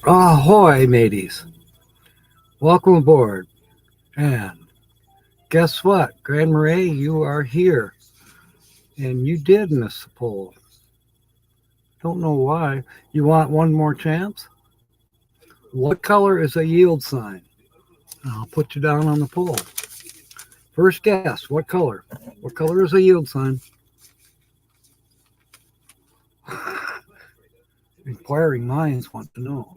Ahoy, mateys. Welcome aboard. And guess what? Grand Marais, you are here. And you did miss the poll. Don't know why. You want one more chance? What color is a yield sign? I'll put you down on the poll. First guess, what color? What color is a yield sign? Inquiring minds want to know.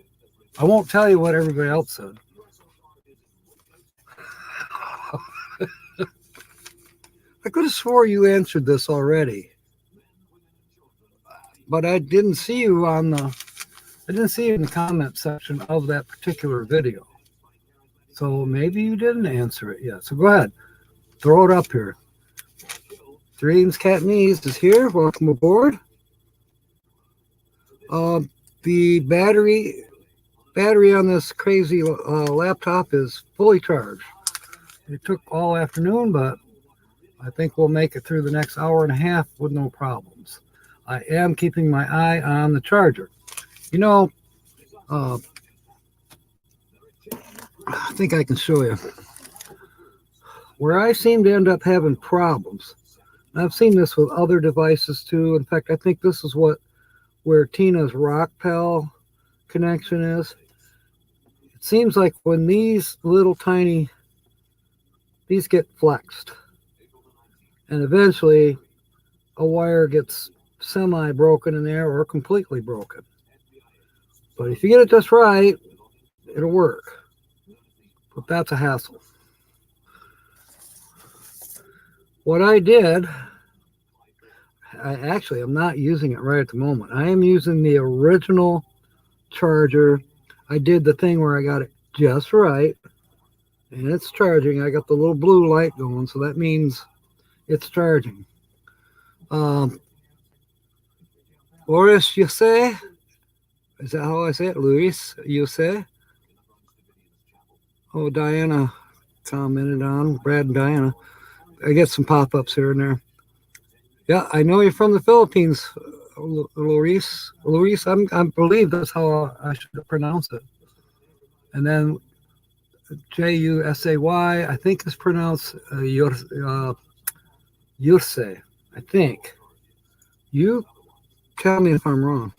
I won't tell you what everybody else said. I could have swore you answered this already, but I didn't see you in the comment section of that particular video. So maybe you didn't answer it yet. So go ahead, throw it up here. Dreams Catnese is here. Welcome aboard. The battery on this crazy laptop is fully charged. It took all afternoon, but I think we'll make it through the next hour and a half with no problems. I am keeping my eye on the charger. You know, I think I can show you. Where I seem to end up having problems, and I've seen this with other devices too. In fact, I think this is where Tina's Rockpal connection is. It seems like when these little tiny, these get flexed, and eventually a wire gets semi-broken in there or completely broken. But if you get it just right, it'll work. But that's a hassle. What I did, I'm not using it right at the moment. I am using the original charger. I did the thing where I got it just right, and it's charging. I got the little blue light going, so that means it's charging. Boris, you say? Is that how I say it? Luis, you say? Oh, Diana commented on, Brad and Diana. I get some pop-ups here and there. Yeah, I know you're from the Philippines, Luis. Luis, I believe that's how I should pronounce it. And then Jusay, I think it's pronounced Yurse, I think. You tell me if I'm wrong.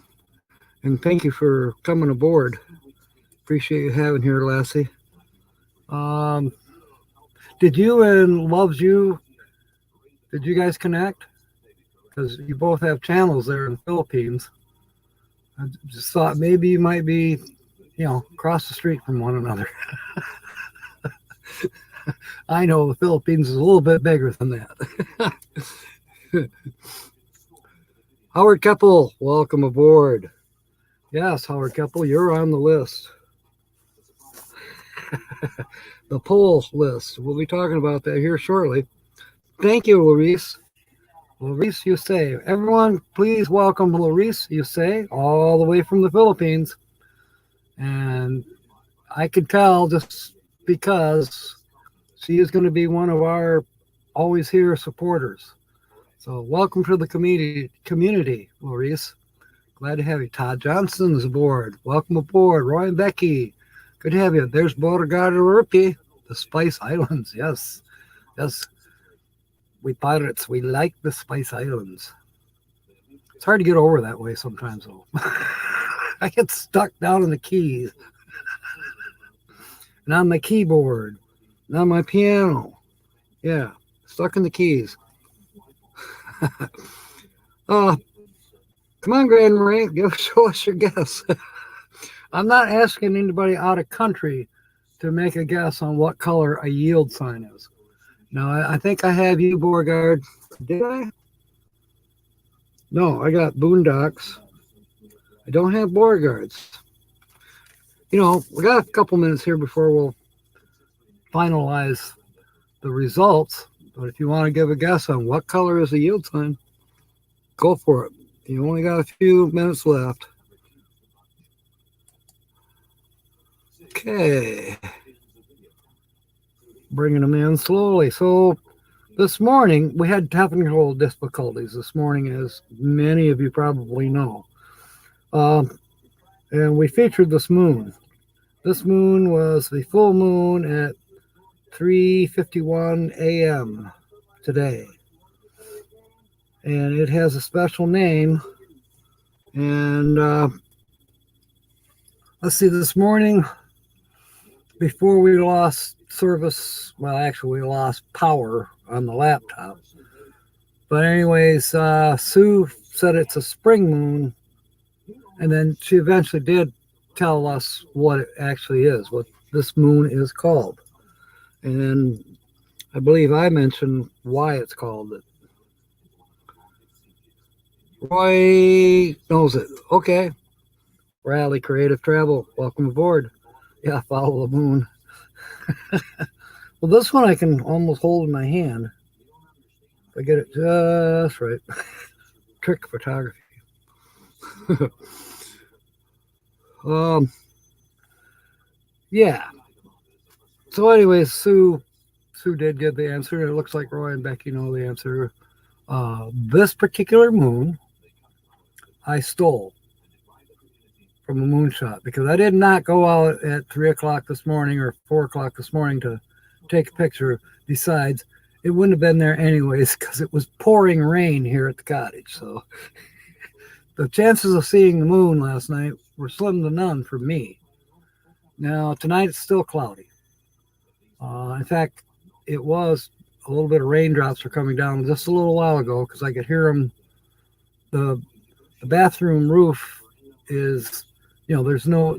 And thank you for coming aboard. Appreciate you having here, Lassie. Did you and Loves You, did you guys connect? Because you both have channels there in the Philippines. I just thought maybe you might be, across the street from one another. I know the Philippines is a little bit bigger than that. Howard Keppel, welcome aboard. Yes, Howard Keppel, you're on the list. The poll list. We'll be talking about that here shortly. Thank you, Luis. Luis Jusay. Everyone, please welcome Luis Jusay, all the way from the Philippines. And I could tell just because she is going to be one of our always here supporters. So welcome to the community, Luis. Glad to have you. Todd Johnson is aboard. Welcome aboard. Roy and Becky. Good to have you. There's Borgadarupi, the Spice Islands. Yes. Yes. We pirates, we like the Spice Islands. It's hard to get over that way sometimes, though. I get stuck down in the keys. And on my keyboard. And on my piano. Yeah. Stuck in the keys. Come on, Grand Marais, show us your guess. I'm not asking anybody out of country to make a guess on what color a yield sign is. Now, I think I have you, Beauregard. Did I? No, I got Boondocks. I don't have Beauregards. We got a couple minutes here before we'll finalize the results. But if you want to give a guess on what color is a yield sign, go for it. You only got a few minutes left. Okay. Bringing them in slowly. So This morning, we had technical difficulties this morning, as many of you probably know. And we featured this moon. This moon was the full moon at 3:51 a.m. today. And it has a special name. And let's see, this morning, before we lost service, well, actually, we lost power on the laptop. But anyways, Sue said it's a spring moon, and then she eventually did tell us what it actually is, what this moon is called. And I believe I mentioned why it's called it. Roy knows it. Okay. Rally Creative Travel, welcome aboard. Yeah, follow the moon. Well, this one I can almost hold in my hand. If I get it just right. Trick photography. Yeah. So anyways, Sue did get the answer. It looks like Roy and Becky know the answer. This particular moon I stole from a moonshot, because I did not go out at 3 o'clock this morning or 4 o'clock this morning to take a picture. Besides, it wouldn't have been there anyways because it was pouring rain here at the cottage. So the chances of seeing the moon last night were slim to none for me. Now, tonight it's still cloudy. In fact, it was a little bit of raindrops were coming down just a little while ago because I could hear them. The bathroom roof is, there's no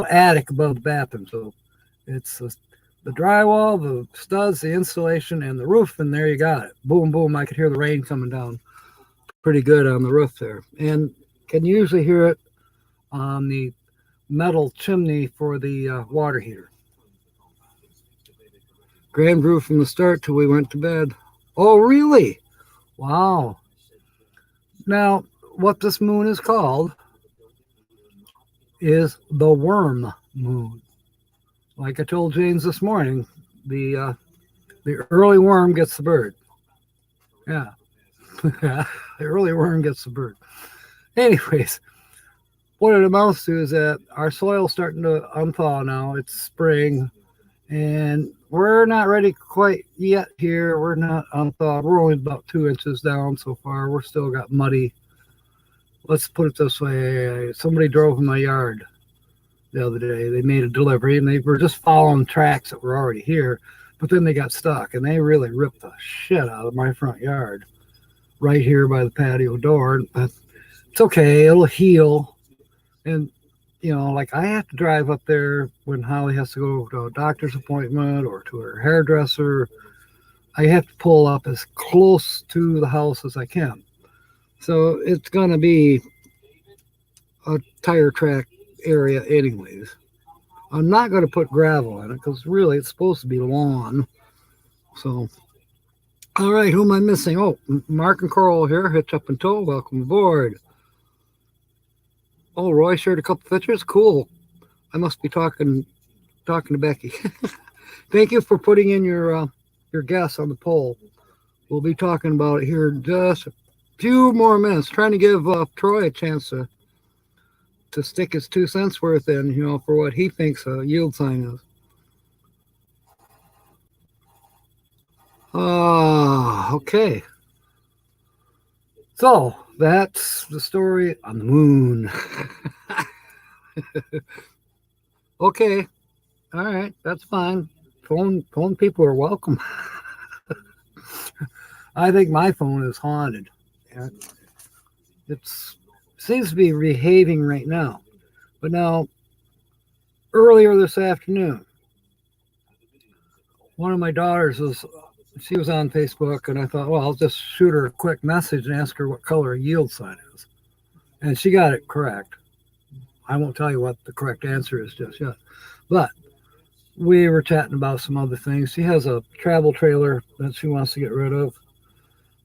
attic above the bathroom, so it's the drywall, the studs, the insulation, and the roof, and there you got it. Boom, boom. I could hear the rain coming down pretty good on the roof there, and can usually hear it on the metal chimney for the water heater. Grand brew from the start till we went to bed. Oh, really? Wow. Now, what this moon is called is the worm moon. Like I told James this morning, the early worm gets the bird. Yeah. The early worm gets the bird. Anyways, what it amounts to is that our soil's starting to unthaw now. It's spring, and we're not ready quite yet here. We're not unthawed. We're only about 2 inches down so far. We're still got muddy. Let's put it this way. Somebody drove in my yard the other day. They made a delivery, and they were just following tracks that were already here, but then they got stuck, and they really ripped the shit out of my front yard right here by the patio door. It's okay. It'll heal. And, like I have to drive up there when Holly has to go to a doctor's appointment or to her hairdresser. I have to pull up as close to the house as I can. So it's going to be a tire track area anyways. I'm not going to put gravel in it because really it's supposed to be lawn. So, all right, who am I missing? Oh, Mark and Coral here, HitchUpAndTow, welcome aboard. Oh, Roy shared a couple pictures. Cool. I must be talking to Becky. Thank you for putting in your guess on the poll. We'll be talking about it here in just a few more minutes. Trying to give Troy a chance to stick his 2 cents worth in, for what he thinks a yield sign is. Okay. So that's the story on the moon. Okay. All right. That's fine. Phone people are welcome. I think my phone is haunted. It seems to be behaving right now. But now, earlier this afternoon, one of my daughters was on Facebook, and I thought, well, I'll just shoot her a quick message and ask her what color a yield sign is. And she got it correct. I won't tell you what the correct answer is just yet. But we were chatting about some other things. She has a travel trailer that she wants to get rid of.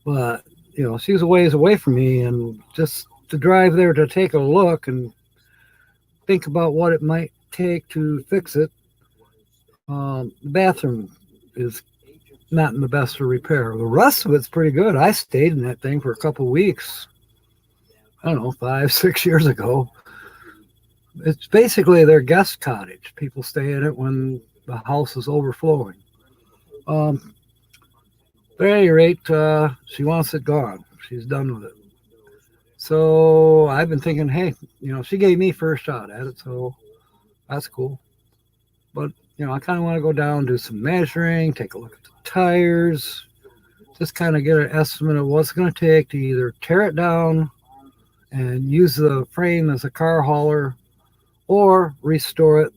But, she's a ways away from me, and just to drive there to take a look and think about what it might take to fix it. The bathroom is not in the best of repair. The rest of it's pretty good. I stayed in that thing for a couple of weeks. I don't know, 5, 6 years ago. It's basically their guest cottage. People stay in it when the house is overflowing. At any rate, she wants it gone. She's done with it. So I've been thinking, hey, she gave me first shot at it, so that's cool. But, I kind of want to go down, do some measuring, take a look at the tires, just kind of get an estimate of what's going to take to either tear it down and use the frame as a car hauler or restore it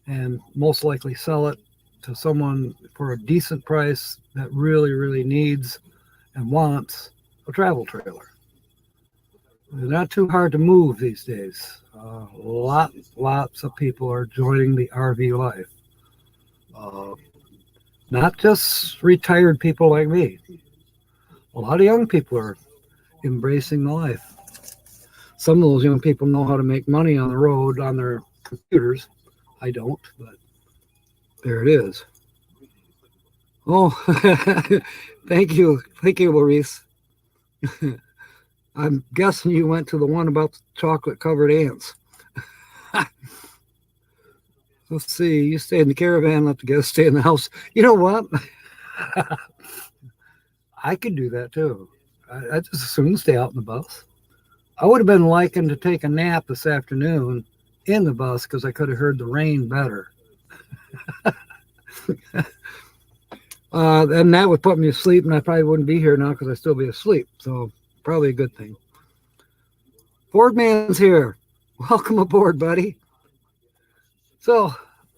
and most likely sell it to someone for a decent price that really, really needs and wants a travel trailer. They're not too hard to move these days. Lots of people are joining the RV life. Not just retired people like me. A lot of young people are embracing the life. Some of those young people know how to make money on the road on their computers. I don't, but there it is. Oh, thank you, Maurice. I'm guessing you went to the one about the chocolate-covered ants. Let's see. You stay in the caravan, let the guests stay in the house. You know what? I could do that too. I just as soon stay out in the bus. I would have been liking to take a nap this afternoon in the bus because I could have heard the rain better. And that would put me to sleep, and I probably wouldn't be here now because I'd still be asleep. So probably a good thing. Boardman's here. Welcome aboard, buddy. So,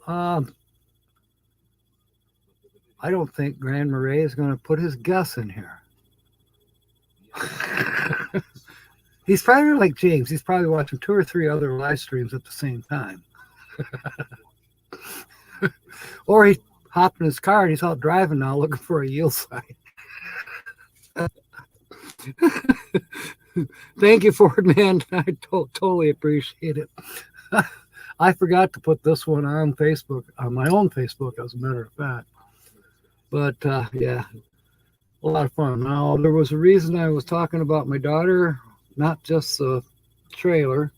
I don't think Grand Marais is going to put his Gus in here. He's probably like James. He's probably watching 2 or 3 other live streams at the same time. Or he hopped in his car and he's out driving now looking for a yield sign. Thank you, Ford Man. I totally appreciate it. I forgot to put this one on Facebook, on my own Facebook, as a matter of fact. But yeah, a lot of fun. Now, there was a reason I was talking about my daughter, not just the trailer,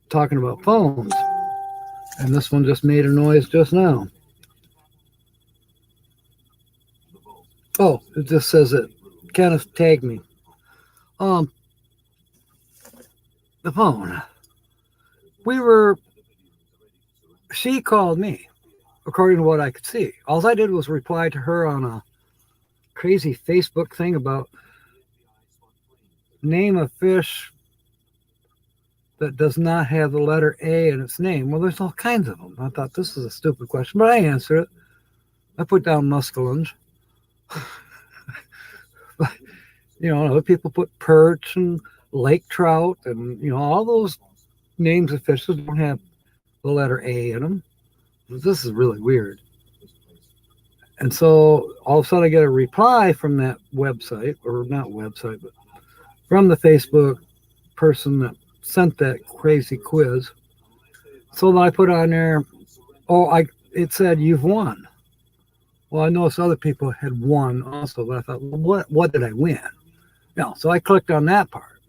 talking about phones. And this one just made a noise just now. Oh, it just says it. Kenneth tagged me. The phone. She called me, according to what I could see. All I did was reply to her on a crazy Facebook thing about name a fish that does not have the letter A in its name. Well, there's all kinds of them. I thought this is a stupid question, but I answered it. I put down muskellunge. Other people put perch and lake trout and, all those names of fishes don't have the letter A in them. This is really weird. And so all of a sudden I get a reply from that website, or not website, but from the Facebook person that sent that crazy quiz. So I put on there, it said you've won. Well, I noticed other people had won also, but I thought, well, what did I win? So I clicked on that part.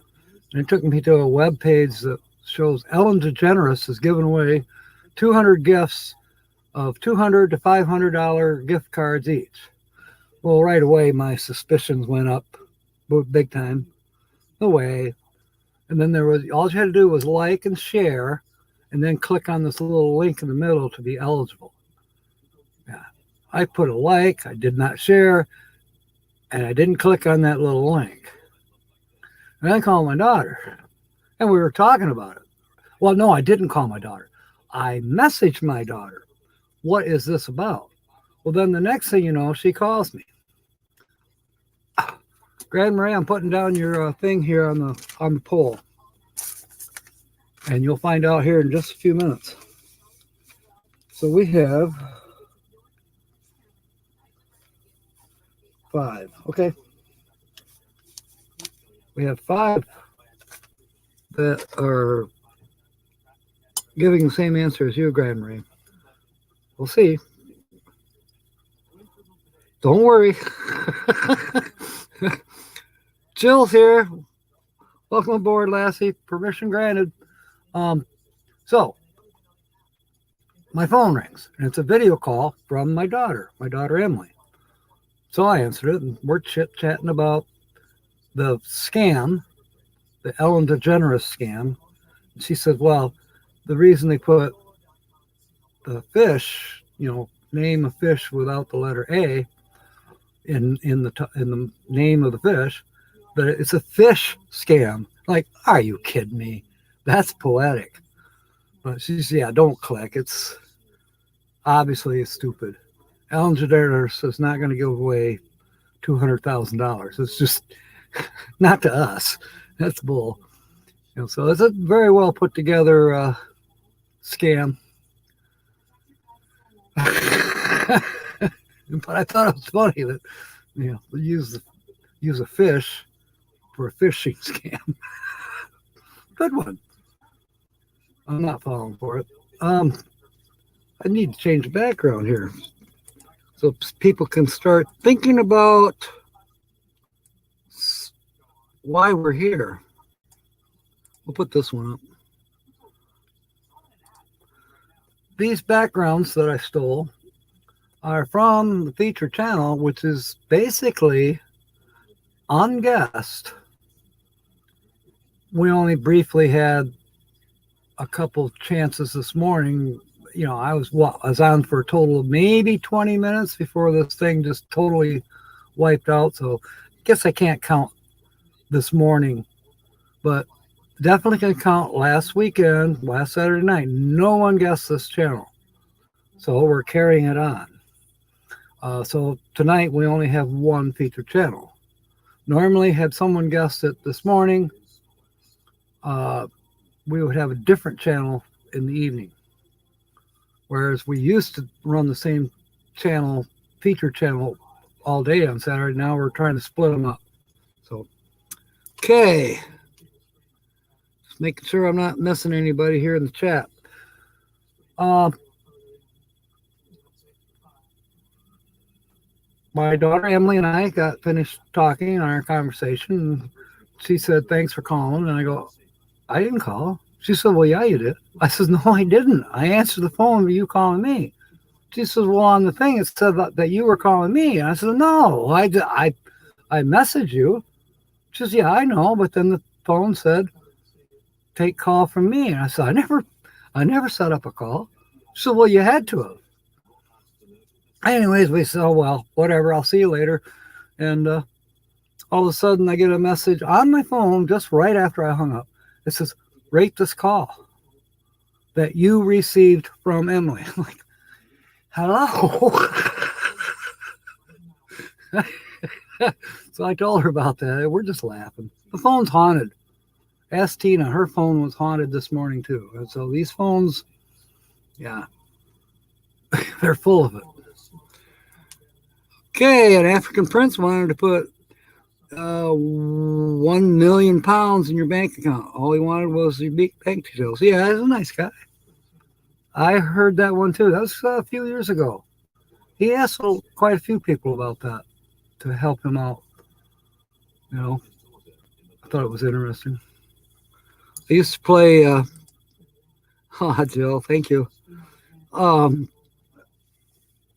And it took me to a web page that shows Ellen DeGeneres is giving away 200 gifts of $200 to $500 gift cards each. Well, right away, my suspicions went up big time. No way. And then all you had to do was like and share, and then click on this little link in the middle to be eligible. Yeah, I put a like, I did not share, and I didn't click on that little link. And I called my daughter, and we were talking about it. Well, no, I didn't call my daughter. I messaged my daughter. What is this about? Well, then the next thing you know, she calls me. Grand Marais, I'm putting down your thing here on the pole. And you'll find out here in just a few minutes. So we have 5. Okay. We have 5 that are giving the same answer as you, Grand Marais. We'll see. Don't worry. Jill's here. Welcome aboard, Lassie. Permission granted. So my phone rings, and it's a video call from my daughter Emily. So I answered it, and we're chit-chatting about the scam, the Ellen DeGeneres scam. And she said, well, the reason they put the fish, name a fish without the letter A in the name of the fish, that it's a fish scam. Like, are you kidding me? That's poetic. But she said, yeah, don't click. It's obviously stupid. Ellen DeGeneres is not going to give away $200,000. It's just not to us. That's bull. So it's a very well put together scam. But I thought it was funny that we use a fish for a fishing scam. Good one. I'm not falling for it. I need to change the background here so people can start thinking about why we're here. We'll put this one up. These backgrounds that I stole are from the feature channel, which is basically unguessed. We only briefly had a couple chances this morning. I was on for a total of maybe 20 minutes before this thing just totally wiped out. So I guess I can't count this morning, but definitely can count last weekend, last Saturday night. No one guessed this channel. So we're carrying it on. So tonight we only have one featured channel. Normally, had someone guessed it this morning, we would have a different channel in the evening. Whereas we used to run the same channel, feature channel, all day on Saturday. Now we're trying to split them up. So, okay. Just making sure I'm not missing anybody here in the chat. My daughter Emily and I got finished talking in our conversation. She said, thanks for calling. And I go, I didn't call. She said, well, yeah, you did. I said, no, I didn't. I answered the phone with you calling me. She says, well, on the thing, it said that you were calling me. And I said, no, I messaged you. She says, yeah, I know. But then the phone said, take call from me. And I said, I never set up a call. She said, well, you had to have. Anyways, we said, oh, well, whatever. I'll see you later. And all of a sudden, I get a message on my phone just right after I hung up. It says, rate this call that you received from Emily. I'm like, hello. So I told her about that. We're just laughing. The phone's haunted. Ask Tina. Her phone was haunted this morning, too. And so these phones, yeah, they're full of it. Okay, an African prince wanted to put 1 million pounds in your bank account. All he wanted was your bank details. Yeah, he's a nice guy. I heard that one too. That was a few years ago. He asked quite a few people about that to help him out. I thought it was interesting. I used to play. Jill, thank you.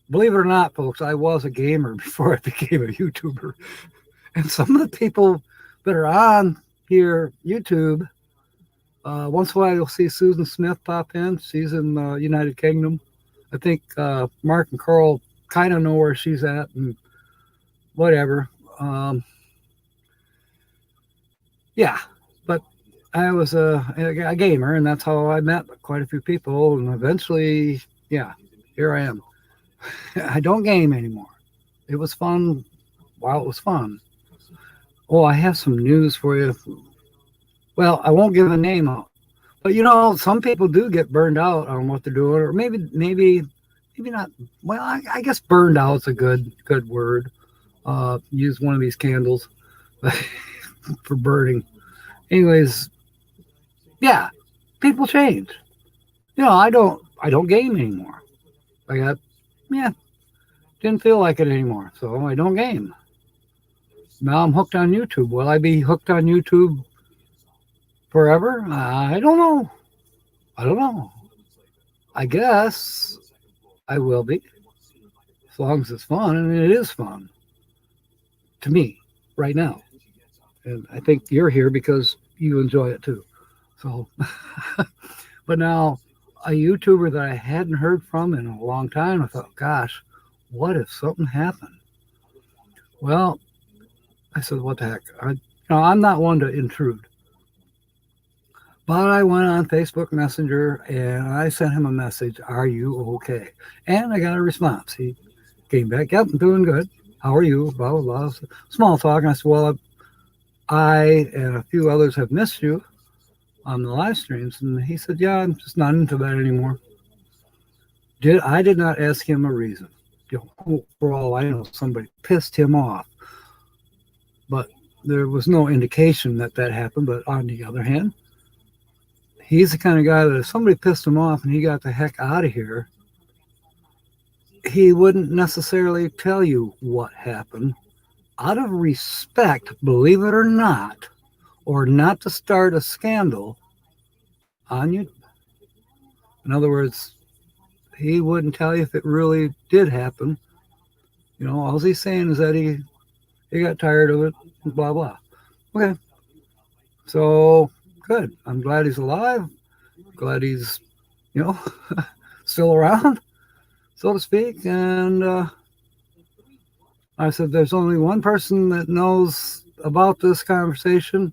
Believe it or not, folks, I was a gamer before I became a YouTuber. And some of the people that are on here, YouTube, once in a while you'll see Susan Smith pop in. She's in the United Kingdom. I think Mark and Carl kind of know where she's at and whatever. Yeah, but I was a gamer, and that's how I met quite a few people. And eventually, yeah, here I am. I don't game anymore. It was fun while it was fun. Oh, I have some news for you. Well, I won't give a name out. But, some people do get burned out on what they're doing. Or maybe not. Well, I guess burned out is a good word. Use one of these candles for burning. Anyways, yeah, people change. I don't game anymore. Didn't feel like it anymore, so I don't game. Now I'm hooked on YouTube. Will I be hooked on YouTube forever? I don't know. I don't know. I guess I will be, as long as it's fun, and it is fun to me right now. And I think you're here because you enjoy it too. So, but now a YouTuber that I hadn't heard from in a long time, I thought, gosh, what if something happened? Well, I said, what the heck? I'm not one to intrude. But I went on Facebook Messenger and I sent him a message, are you okay? And I got a response. He came back, yep, I'm doing good. How are you? Blah, blah, blah. Small talk. And I said, well, I and a few others have missed you on the live streams. And he said, yeah, I'm just not into that anymore. I did not ask him a reason. For all I know, somebody pissed him off. But there was no indication that happened. But on the other hand, he's the kind of guy that if somebody pissed him off and he got the heck out of here, he wouldn't necessarily tell you what happened out of respect, believe it or not, or not to start a scandal on you. In other words, he wouldn't tell you if it really did happen. All he's saying is that he got tired of it, blah, blah. Okay. So, good. I'm glad he's alive. Glad he's, still around, so to speak. And I said, there's only one person that knows about this conversation,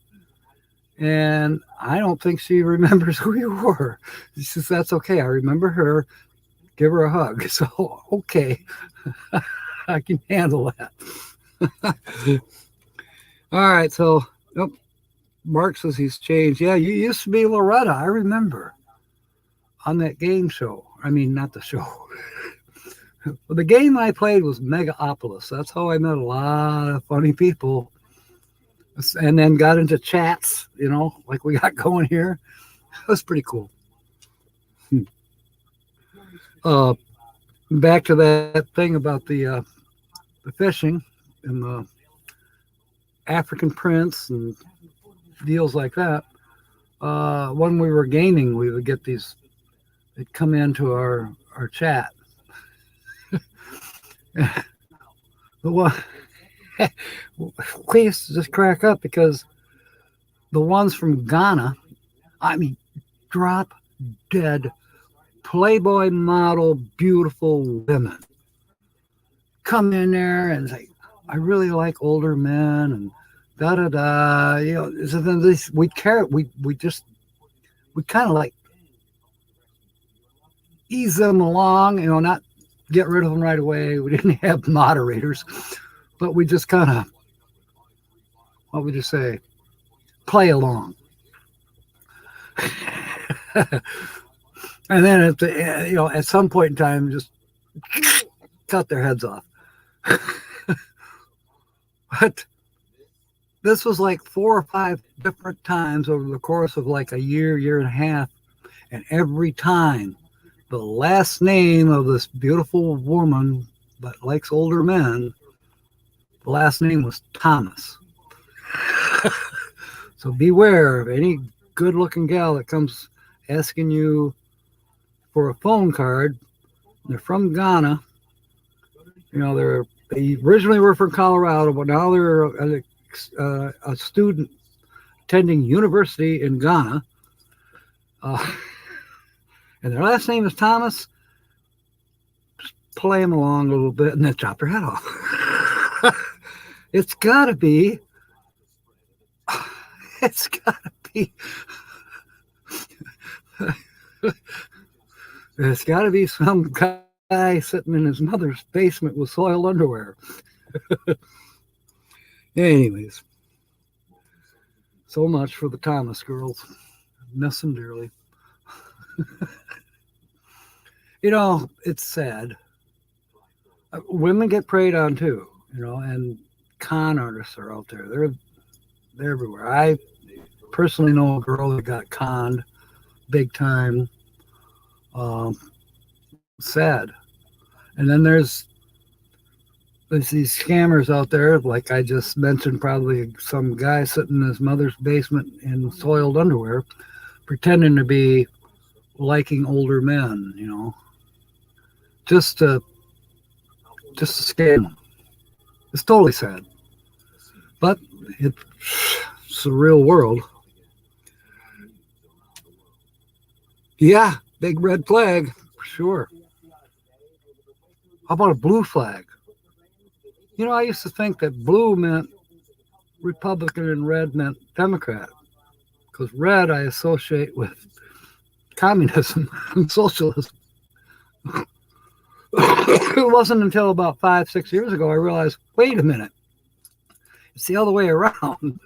and I don't think she remembers who you were. She says, that's okay. I remember her. Give her a hug. So, okay. I can handle that. All right. So, Mark says he's changed. Yeah, you used to be Loretta. I remember on that game show. I mean, not the show. Well, the game I played was Megaopolis. That's how I met a lot of funny people. And then got into chats, like we got going here. It was pretty cool. Back to that thing about the fishing and the African prince and deals like that. When we were gaming, we would get these. They'd come into our chat. The one we used to just crack up because the ones from Ghana, I mean, drop dead Playboy model, beautiful women come in there and say, I really like older men and da da da. So then we kind of like ease them along, not get rid of them right away. We didn't have moderators, but we just kind of, what would you say, play along. And then at some point in time, just cut their heads off. But this was like 4 or 5 different times over the course of like a year and a half. And every time the last name of this beautiful woman that likes older men, the last name was Thomas. So beware of any good looking gal that comes asking you for a phone card. They're from Ghana. They originally were from Colorado, but now they're a student attending university in Ghana. And their last name is Thomas. Just play them along a little bit and then chop their head off. It's got to be. There's got to be some guy sitting in his mother's basement with soiled underwear. Anyways, so much for the Thomas girls. Miss them dearly. It's sad. Women get preyed on too, and con artists are out there. They're everywhere. I personally know a girl that got conned big time. Sad. And then there's there's these scammers out there, like I just mentioned, probably some guy sitting in his mother's basement in soiled underwear, pretending to be liking older men, you know, just to scam them. It's totally sad, but it's the real world. Yeah, big red flag, for sure. How about a blue flag? You know, I used to think that blue meant Republican and red meant Democrat, because red I associate with communism and socialism. It wasn't until about 5-6 years ago I realized, wait a minute, it's the other way around.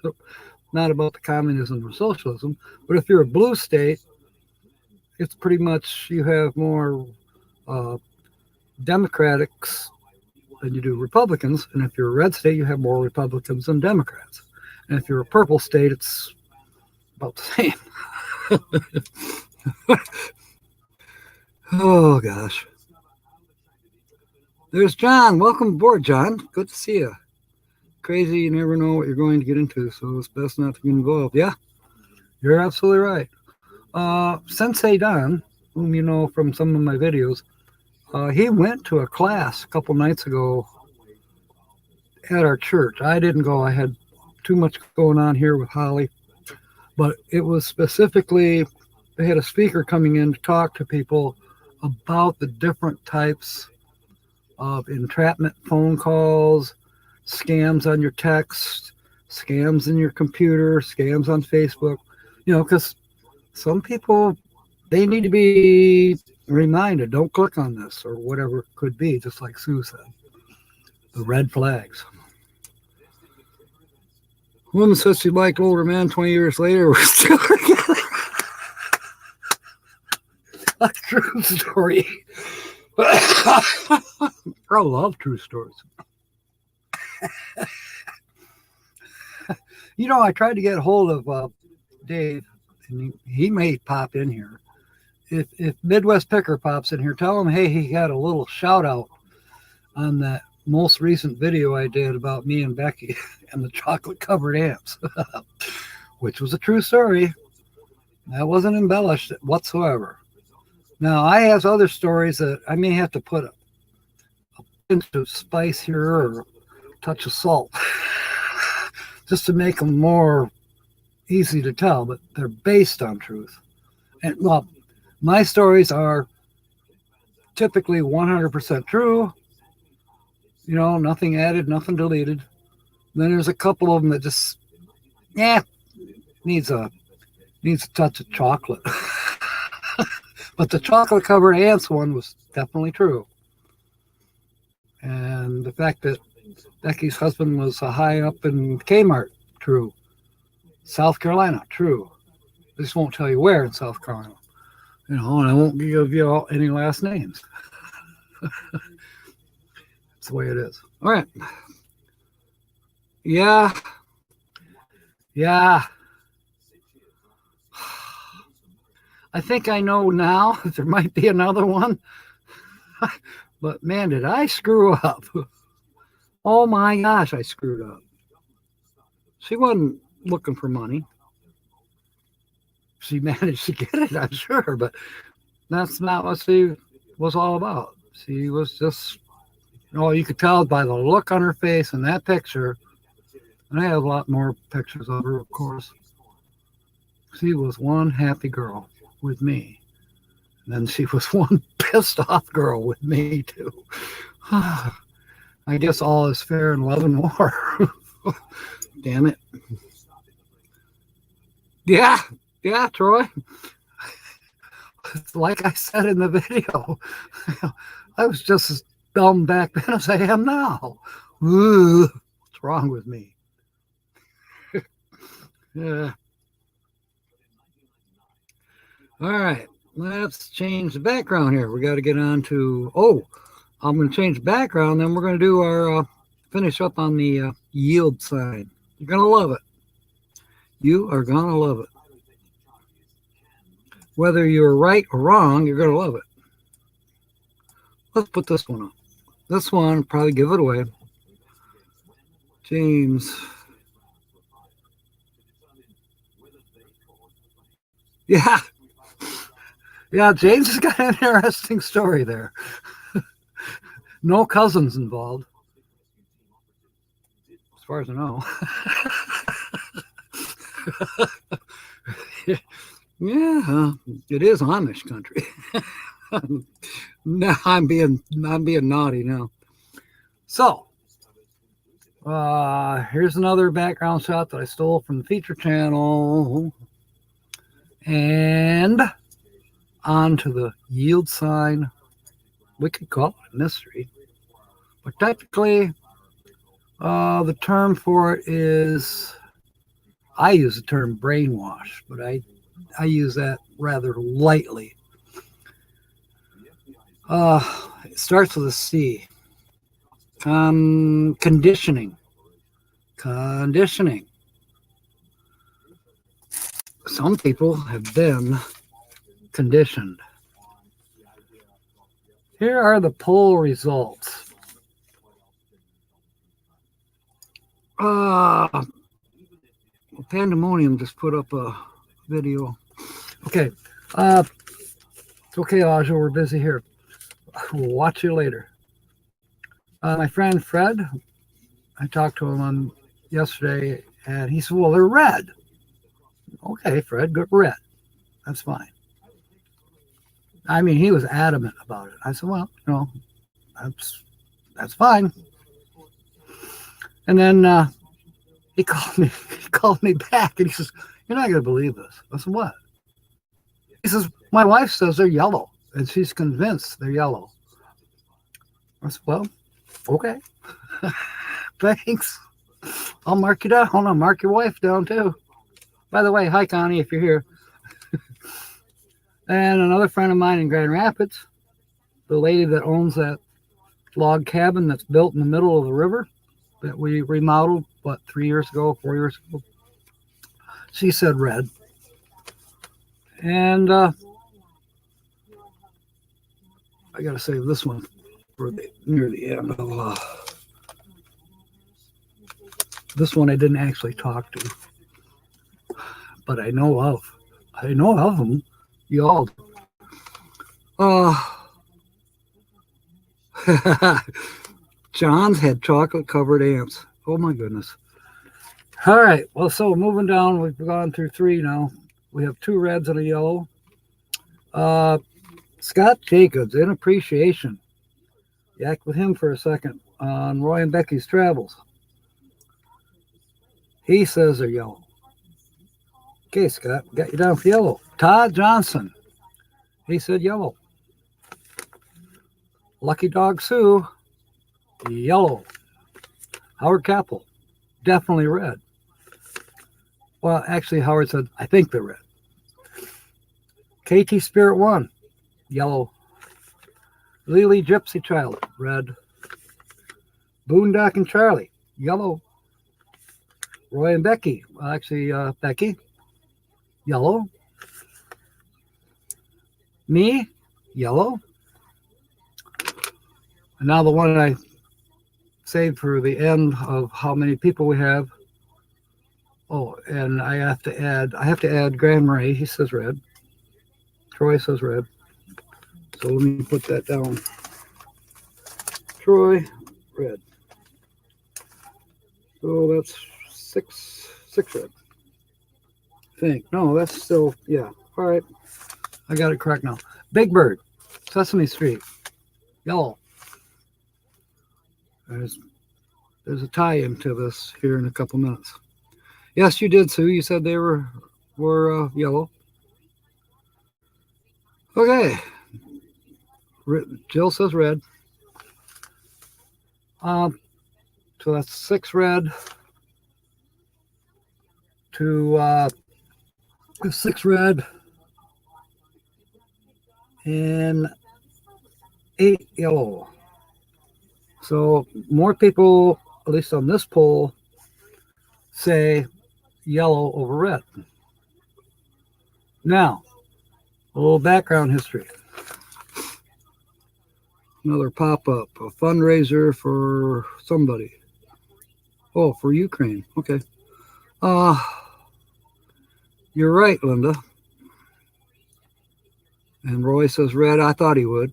Not about the communism or socialism, but if you're a blue state, it's pretty much you have more Democrats than you do Republicans, and if you're a red state, you have more Republicans than Democrats. And if you're a purple state, it's about the same. Oh, gosh. There's John. Welcome aboard, John. Good to see you. Crazy, you never know what you're going to get into, so it's best not to get involved. Yeah, you're absolutely right. Sensei Don, whom you know from some of my videos, he went to a class a couple nights ago at our church. I didn't go. I had too much going on here with Holly. But it was specifically, they had a speaker coming in to talk to people about the different types of entrapment phone calls, scams on your text, scams in your computer, scams on Facebook. You know, because some people, they need to be reminded, don't click on this or whatever it could be, just like Sue said. The red flags. Woman says she liked older men. 20 years later, we're still together. A true story. I love true stories. You know, I tried to get a hold of Dave, and he may pop in here. If Midwest Picker pops in here, tell him, hey, he got a little shout out on that most recent video I did about me and Becky and the chocolate covered ants, which was a true story. That wasn't embellished whatsoever. Now, I have other stories that I may have to put a pinch of spice here or a touch of salt just to make them more easy to tell, but they're based on truth. And, well, my stories are typically 100% true. You know, nothing added, nothing deleted. Then there's a couple of them that just, needs a touch of chocolate. But the chocolate covered ants one was definitely true. And the fact that Becky's husband was high up in Kmart, true. South Carolina, true. I just won't tell you where in South Carolina. You know, and I won't give you all any last names. That's the way it is. All right. Yeah. I think I know now there might be another one. But man, did I screw up. Oh my gosh, I screwed up. She wasn't looking for money. She managed to get it, I'm sure, but that's not what she was all about. She was just, you could tell by the look on her face in that picture, and I have a lot more pictures of her, of course. She was one happy girl with me. And then she was one pissed off girl with me, too. I guess all is fair in love and war. Damn it. Yeah, Troy. Like I said in the video, I was just as dumb back then as I am now. What's wrong with me? Yeah. All right, let's change the background here. We got to get on to, I'm going to change the background, then we're going to do our, finish up on the yield sign. You're going to love it. You are going to love it. Whether you're right or wrong, you're going to love it. Let's put this one up. This one, probably give it away. James. Yeah. Yeah, James has got an interesting story there. No cousins involved, as far as I know. Yeah, it is Amish country. No, I'm being naughty now. So, here's another background shot that I stole from the feature channel, and onto the yield sign. We could call it a mystery, but technically, the term for it is, I use the term brainwash, but I use that rather lightly. It starts with a C. Conditioning. Conditioning. Some people have been conditioned. Here are the poll results. Pandemonium just put up a video. Okay. It's okay, Aja, we're busy here. We'll watch you later. My friend Fred, I talked to him on yesterday, and he said, well, they're red. Okay, Fred, good, red. That's fine. I mean, he was adamant about it. I said, well, that's fine. And then he called me back, and he says, you're not going to believe this. I said, what? He says, my wife says they're yellow, and she's convinced they're yellow. I said, well, okay. Thanks. I'll mark you down. I'll mark your wife down, too. By the way, hi, Connie, if you're here. And another friend of mine in Grand Rapids, the lady that owns that log cabin that's built in the middle of the river that we remodeled, 4 years ago? She said red. And I got to save this one for near the end of this one. I didn't actually talk to, but I know of them. Y'all. John's had chocolate covered ants. Oh my goodness. All right. Well, so moving down, we've gone through 3 now. We have 2 reds and a yellow. Scott Jacobs, in appreciation. Yak with him for a second on Roy and Becky's travels. He says they're yellow. Okay, Scott, got you down for yellow. Todd Johnson, he said yellow. Lucky Dog Sue, yellow. Howard Capel, definitely red. Well, actually, Howard said, I think they're red. KT Spirit 1, yellow. Lily Gypsy Child, red. Boondocking Charlie, yellow. Roy and Becky, well, actually, Becky, yellow. Me, yellow. And now the one I saved for the end of how many people we have. Oh, and I have to add Grand Marais. He says red. Troy says red. So let me put that down. Troy, red. So that's six red. I think. No, that's still, yeah. All right. I got it correct now. Big Bird, Sesame Street, yellow. There's a tie-in to this here in a couple minutes. Yes, you did, Sue. You said they were yellow. Okay. Jill says red. So that's 6 red to 6 red and 8 yellow. So more people, at least on this poll, say yellow over red. Now, a little background history. Another pop-up, a fundraiser for somebody. Oh, for Ukraine. Okay. You're right, Linda. And Roy says red. I thought he would.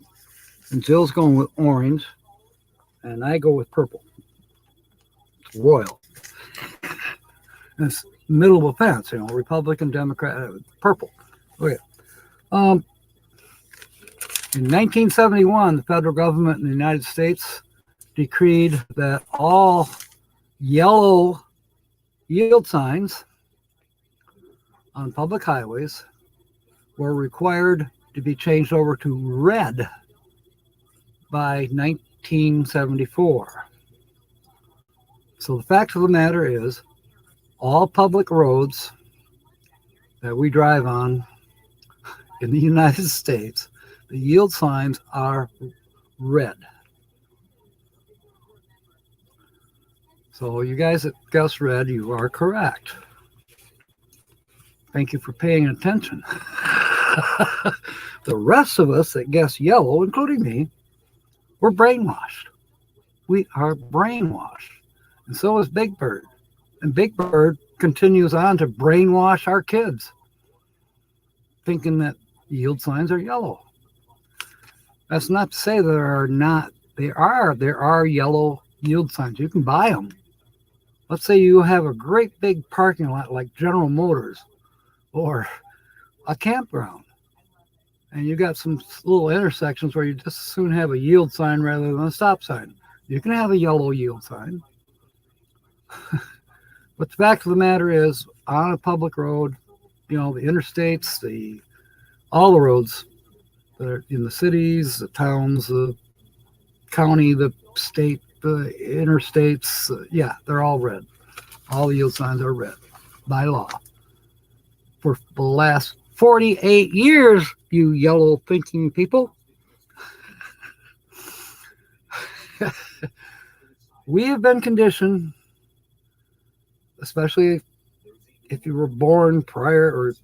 And Jill's going with orange. And I go with purple. It's royal. It's middle of a fence, Republican, Democrat, purple. Okay. In 1971, the federal government in the United States decreed that all yellow yield signs on public highways were required to be changed over to red by 1974. So the fact of the matter is, all public roads that we drive on in the United States, the yield signs are red. So you guys that guessed red, you are correct. Thank you for paying attention. The rest of us that guessed yellow, including me, we're brainwashed. We are brainwashed. And so is Big Bird. And Big Bird continues on to brainwash our kids, thinking that yield signs are yellow. That's not to say there are not. There are yellow yield signs. You can buy them. Let's say you have a great big parking lot like General Motors or a campground, and you got some little intersections where you just as soon have a yield sign rather than a stop sign. You can have a yellow yield sign. But the fact of the matter is, on a public road, the interstates, all the roads that are in the cities, the towns, the county, the state, the interstates, they're all red. All the yield signs are red by law. For the last 48 years, you yellow thinking people. We have been conditioned, especially if you were born prior, or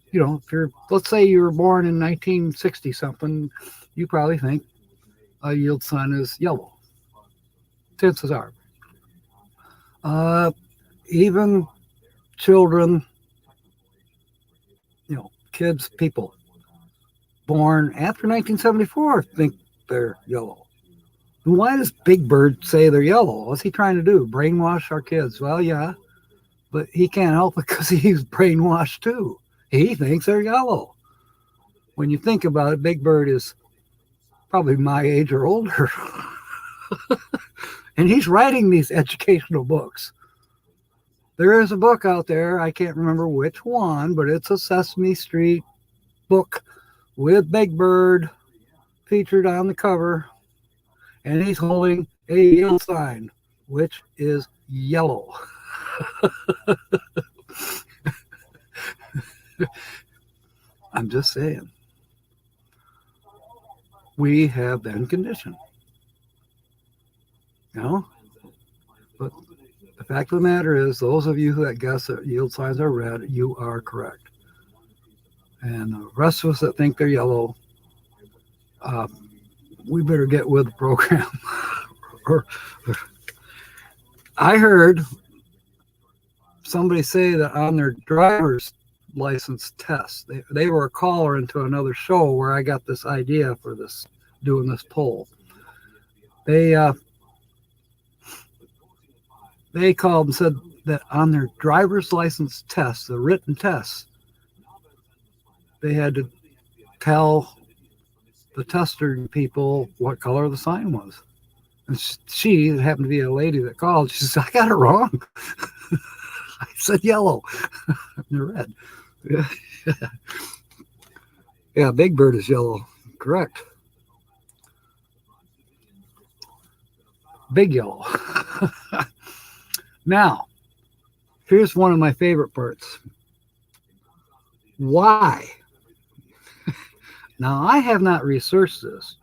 let's say you were born in 1960 something, you probably think a yield sign is yellow. Chances are. Even children, kids, people born after 1974 think they're yellow. And why does Big Bird say they're yellow? What's he trying to do? Brainwash our kids? Well, yeah. But he can't help it because he's brainwashed too. He thinks they're yellow. When you think about it, Big Bird is probably my age or older. And he's writing these educational books. There is a book out there, I can't remember which one, but it's a Sesame Street book with Big Bird featured on the cover. And he's holding a yield sign, which is yellow. I'm just saying. We have been conditioned. But the fact of the matter is, those of you that guess that yield signs are red, you are correct. And the rest of us that think they're yellow, we better get with the program. I heard somebody say that on their driver's license test, they were a caller into another show where I got this idea for this, doing this poll. They called and said that on their driver's license test, the written test, they had to tell the tester people what color the sign was. And she happened to be a lady that called. She said, I got it wrong. I said yellow. They're red. Yeah, Big Bird is yellow. Correct. Big yellow. Now, here's one of my favorite parts. Why? Now, I have not researched this.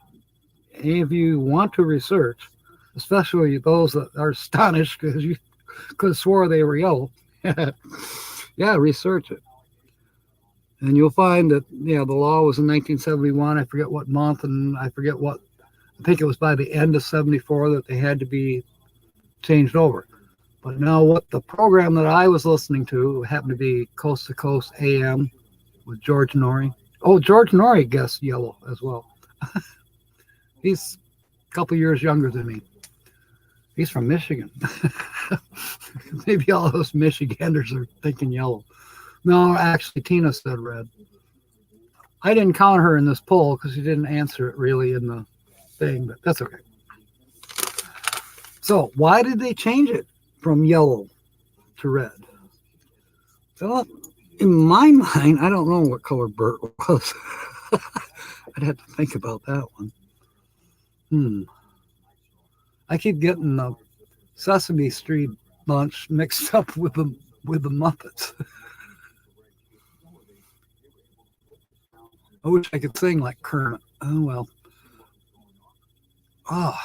Any of you want to research, especially those that are astonished because you could have swore they were yellow. Yeah, research it. And you'll find that, the law was in 1971. I forget what month, and I forget I think it was by the end of 74 that they had to be changed over. But now what the program that I was listening to happened to be Coast to Coast AM with George Norrie. Oh, George Norrie guessed yellow as well. He's a couple years younger than me. He's from Michigan. Maybe all those Michiganders are thinking yellow. No, actually, Tina said red. I didn't count her in this poll because she didn't answer it really in the thing, but that's okay. So why did they change it from yellow to red? Well, in my mind, I don't know what color Bert was. I'd have to think about that one. I keep getting the Sesame Street bunch mixed up with the Muppets. I wish I could sing like Kermit. Oh well. Oh,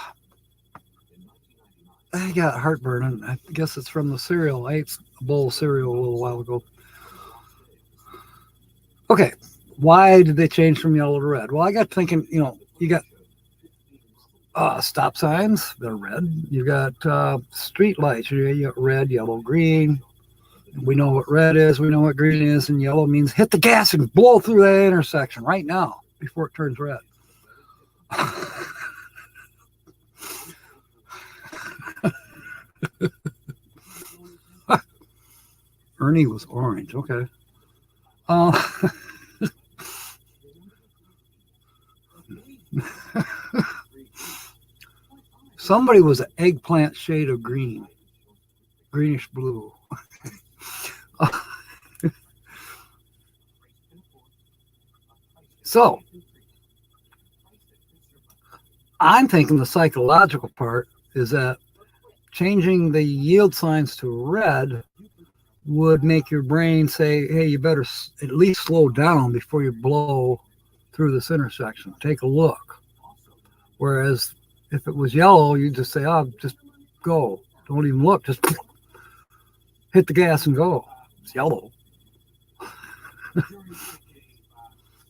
I got heartburn, and I guess it's from the cereal. I ate a bowl of cereal a little while ago. Okay, why did they change from yellow to red? Well, I got thinking, you got stop signs, they're red. You got street lights, you got red, yellow, green. We know what red is, we know what green is, and yellow means hit the gas and blow through that intersection right now before it turns red. Ernie was orange, okay. Somebody was an eggplant shade of green, greenish blue. So, I'm thinking the psychological part is that changing the yield signs to red would make your brain say, hey, you better at least slow down before you blow through this intersection. Take a look. Whereas if it was yellow, you'd just say, oh, just go. Don't even look. Just hit the gas and go. It's yellow.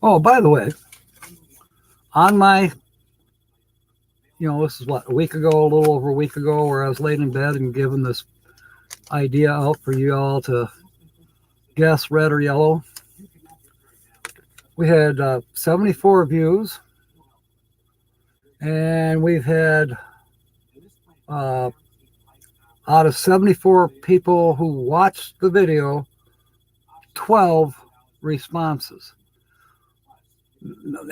Oh, by the way, on my, this is what, a little over a week ago, where I was laying in bed and given this idea out for you all to guess red or yellow. We had 74 views, and we've had out of 74 people who watched the video, 12 responses.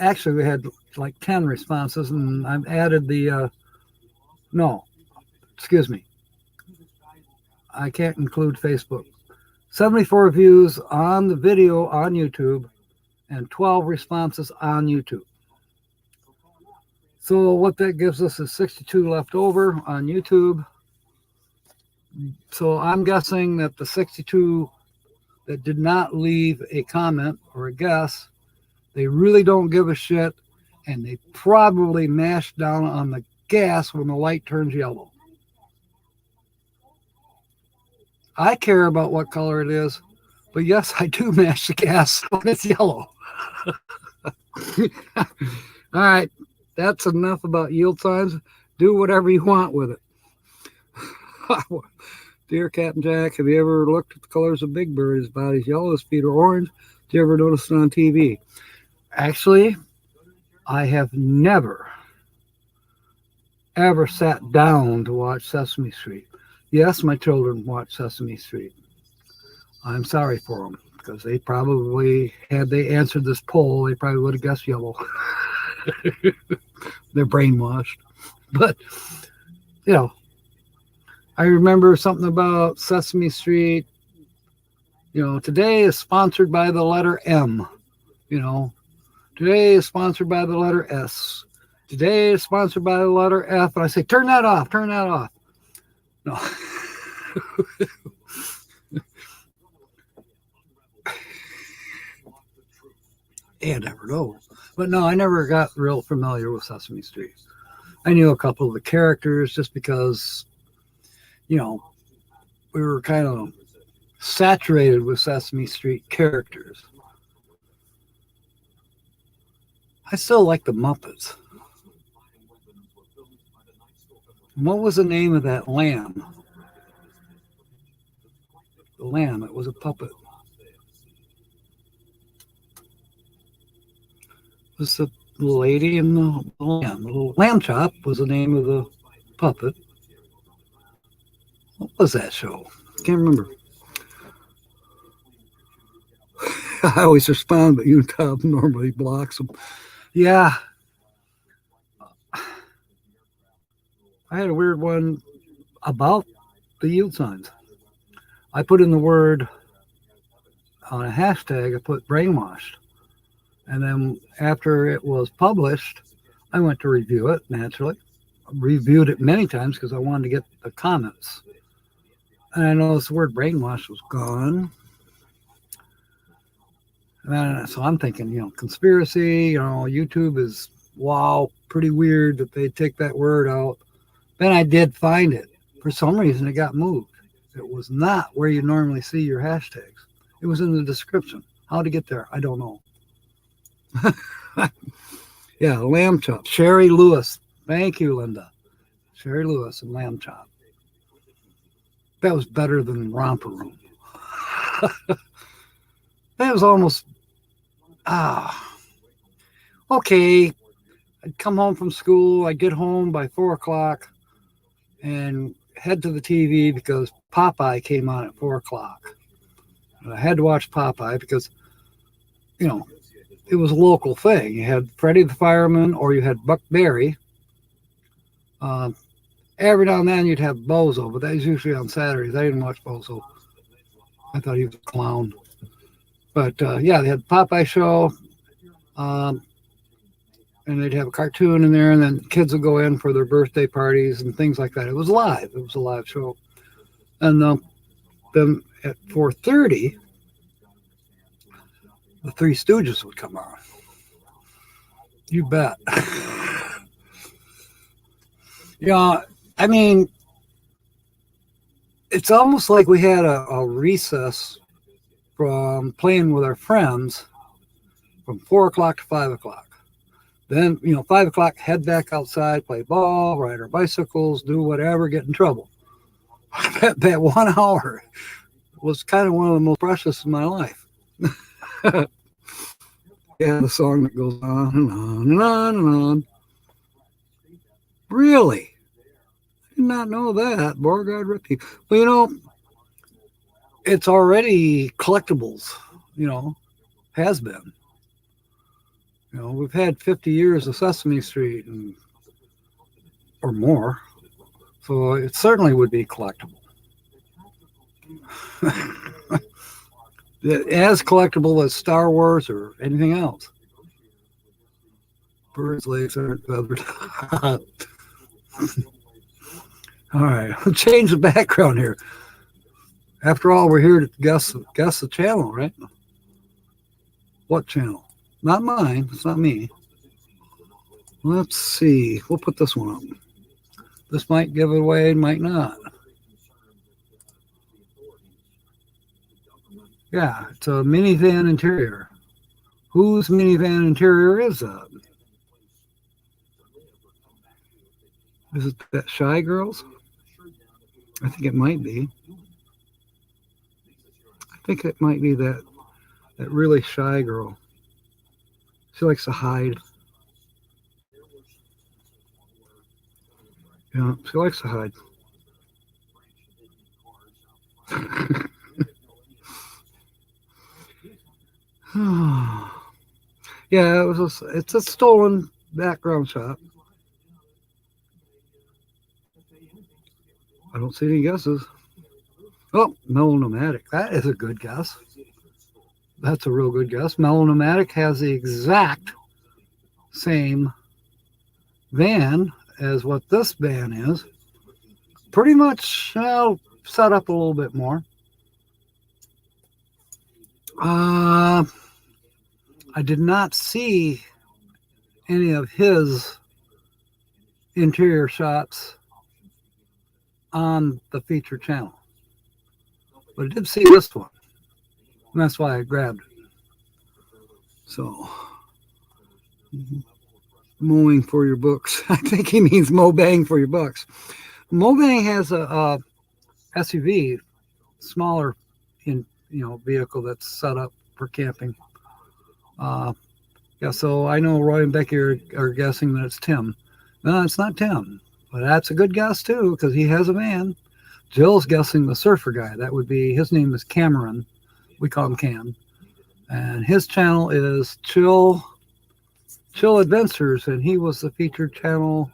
Actually, we had like 10 responses, and I've added the I can't include Facebook. 74 views on the video on YouTube and 12 responses on YouTube. So what that gives us is 62 left over on YouTube. So I'm guessing that the 62 that did not leave a comment or a guess, they really don't give a shit, and they probably mashed down on the gas when the light turns yellow. I care about what color it is, but yes, I do mash the gas when it's yellow. All right, that's enough about yield signs. Do whatever you want with it. Dear Captain Jack, have you ever looked at the colors of Big Bird? His body's yellow, his feet are orange. Did you ever notice it on TV? Actually, I have never, ever sat down to watch Sesame Street. Yes, my children watch Sesame Street. I'm sorry for them, because they probably, had they answered this poll, they probably would have guessed yellow. They're brainwashed. But, I remember something about Sesame Street. Today is sponsored by the letter M. Today is sponsored by the letter S. Today is sponsored by the letter F. And I say, turn that off. Turn that off. No. And never know. But no, I never got real familiar with Sesame Street. I knew a couple of the characters just because, we were kind of saturated with Sesame Street characters. I still like the Muppets. What was the name of that lamb? the lamb. It was a puppet. It was the lady and the lamb. The little Lamb Chop was the name of the puppet. What was that show? Can't remember. I always respond, but Utah normally blocks them. Yeah. I had a weird one about the yield signs. I put in the word on a hashtag, I put brainwashed. And then after it was published, I went to review it, naturally. I reviewed it many times because I wanted to get the comments. And I noticed the word brainwash was gone. And so I'm thinking, conspiracy, YouTube is, wow, pretty weird that they take that word out. Then I did find it. For some reason, it got moved. It was not where you normally see your hashtags. It was in the description. How to get there, I don't know. Yeah, Lamb Chop. Sherry Lewis. Thank you, Linda. Sherry Lewis and Lamb Chop. That was better than Romper Room. That was almost, okay. I'd come home from school. I'd get home by 4 o'clock and head to the TV because Popeye came on at 4 o'clock. And I had to watch Popeye because, it was a local thing. You had Freddie the Fireman or you had Buck Berry. Every now and then you'd have Bozo, but that was usually on Saturdays. I didn't watch Bozo. I thought he was a clown. But yeah, they had the Popeye show, and they'd have a cartoon in there, and then kids would go in for their birthday parties and things like that. It was live. It was a live show. And then at 4:30, the Three Stooges would come on. You bet. I mean, it's almost like we had a recess from playing with our friends from 4 o'clock to 5 o'clock. Then, 5 o'clock, head back outside, play ball, ride our bicycles, do whatever, get in trouble. That 1 hour was kind of one of the most precious in my life. Yeah, the song that goes on and on and on and on. Really? I did not know that. Beauregard Rippy. Well, it's already collectibles, has been. We've had 50 years of Sesame Street or more. So it certainly would be collectible. As collectible as Star Wars or anything else. Birds' legs aren't feathered. All right, I'll change the background here. After all, we're here to guess the channel, right? What channel? Not mine. It's not me. Let's see. We'll put this one up. This might give it away, might not. Yeah, it's a minivan interior. Whose minivan interior is that? Is it that Shy Girls? I think it might be. I think it might be that really shy girl. She likes to hide. Yeah, she likes to hide. Yeah, it's a stolen background shot. I don't see any guesses. Oh, MelNEtteLivingFreeZipCodeless. That is a good guess. That's a real good guess. MelNEtteLivingFreeZipCodeless has the exact same van as what this van is. Pretty much set up a little bit more. I did not see any of his interior shots on the feature channel, but I did see this one, and that's why I grabbed it. So, mowing for your books. I think he means mow bang for your bucks. Mow bang has a SUV, smaller vehicle that's set up for camping. Yeah, so I know Roy and Becky are guessing that it's Tim. No, it's not Tim, but that's a good guess too because he has a van. Jill's guessing the surfer guy. That would be, his name is Cameron. We call him Cam. And his channel is Chill Adventures, and he was the featured channel.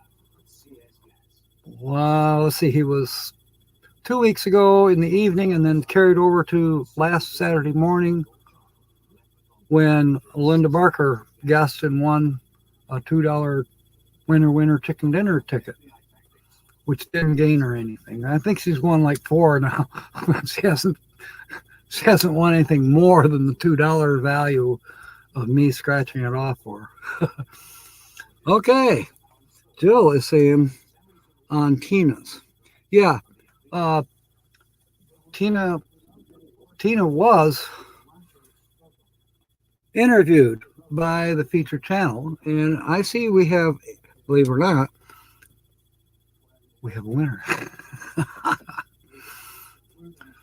Wow, let's see, he was 2 weeks ago in the evening and then carried over to last Saturday morning when Linda Barker guessed and won a $2 winner chicken dinner ticket, which didn't gain her anything. I think she's won like 4 now. she hasn't won anything more than the $2 value of me scratching it off for her. Okay, Jill is saying on Tina's. Yeah, Tina was interviewed by the featured channel, and I see we have, believe it or not, we have a winner.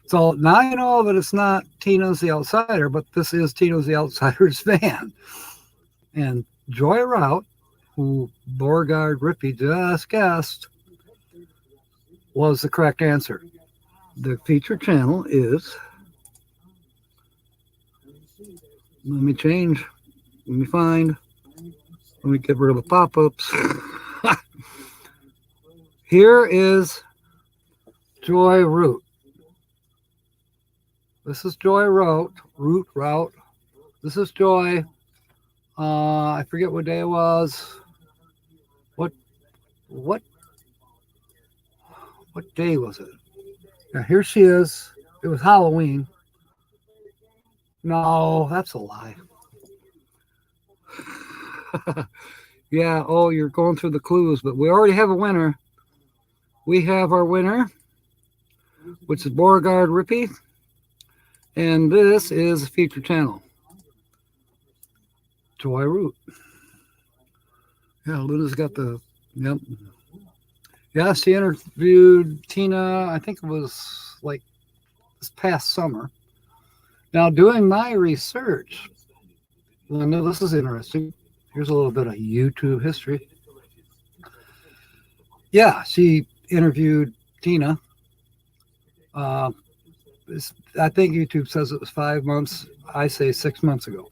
So now you know that it's not Tina's the Outsider, but this is Tina's the Outsider's van. And Joy Route, who Beauregard Rippey just guessed, was the correct answer. The featured channel is, let me change, let me find, let me get rid of the pop-ups. Here is Joy Route. This is Joy Route. This is Joy. I forget what day it was. What day was it? Now here she is. It was Halloween. No, that's a lie. Yeah, oh, you're going through the clues, but we already have a winner. We have our winner, which is Beauregard Rippey, and this is a featured channel, Joy Route. Yeah, Luna's got the, yep. Yeah, she interviewed Tina, I think it was like this past summer. Now, doing my research, Linda, this is interesting. Here's a little bit of YouTube history. Yeah, she interviewed Tina. I think YouTube says it was 5 months. I say 6 months ago.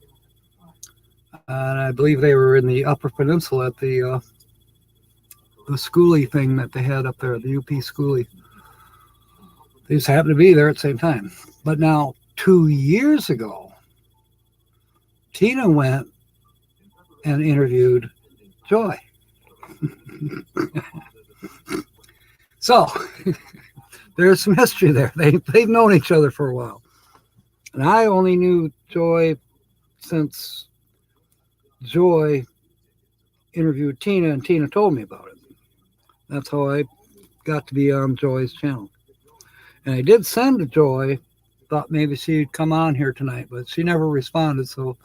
And I believe they were in the Upper Peninsula at the schoolie thing that they had up there, the UP schoolie. They just happened to be there at the same time. But now, 2 years ago, Tina went and interviewed Joy. So, there's some history there. They've known each other for a while. And I only knew Joy since Joy interviewed Tina and Tina told me about it. That's how I got to be on Joy's channel. And I did send to Joy, thought maybe she'd come on here tonight, but she never responded, so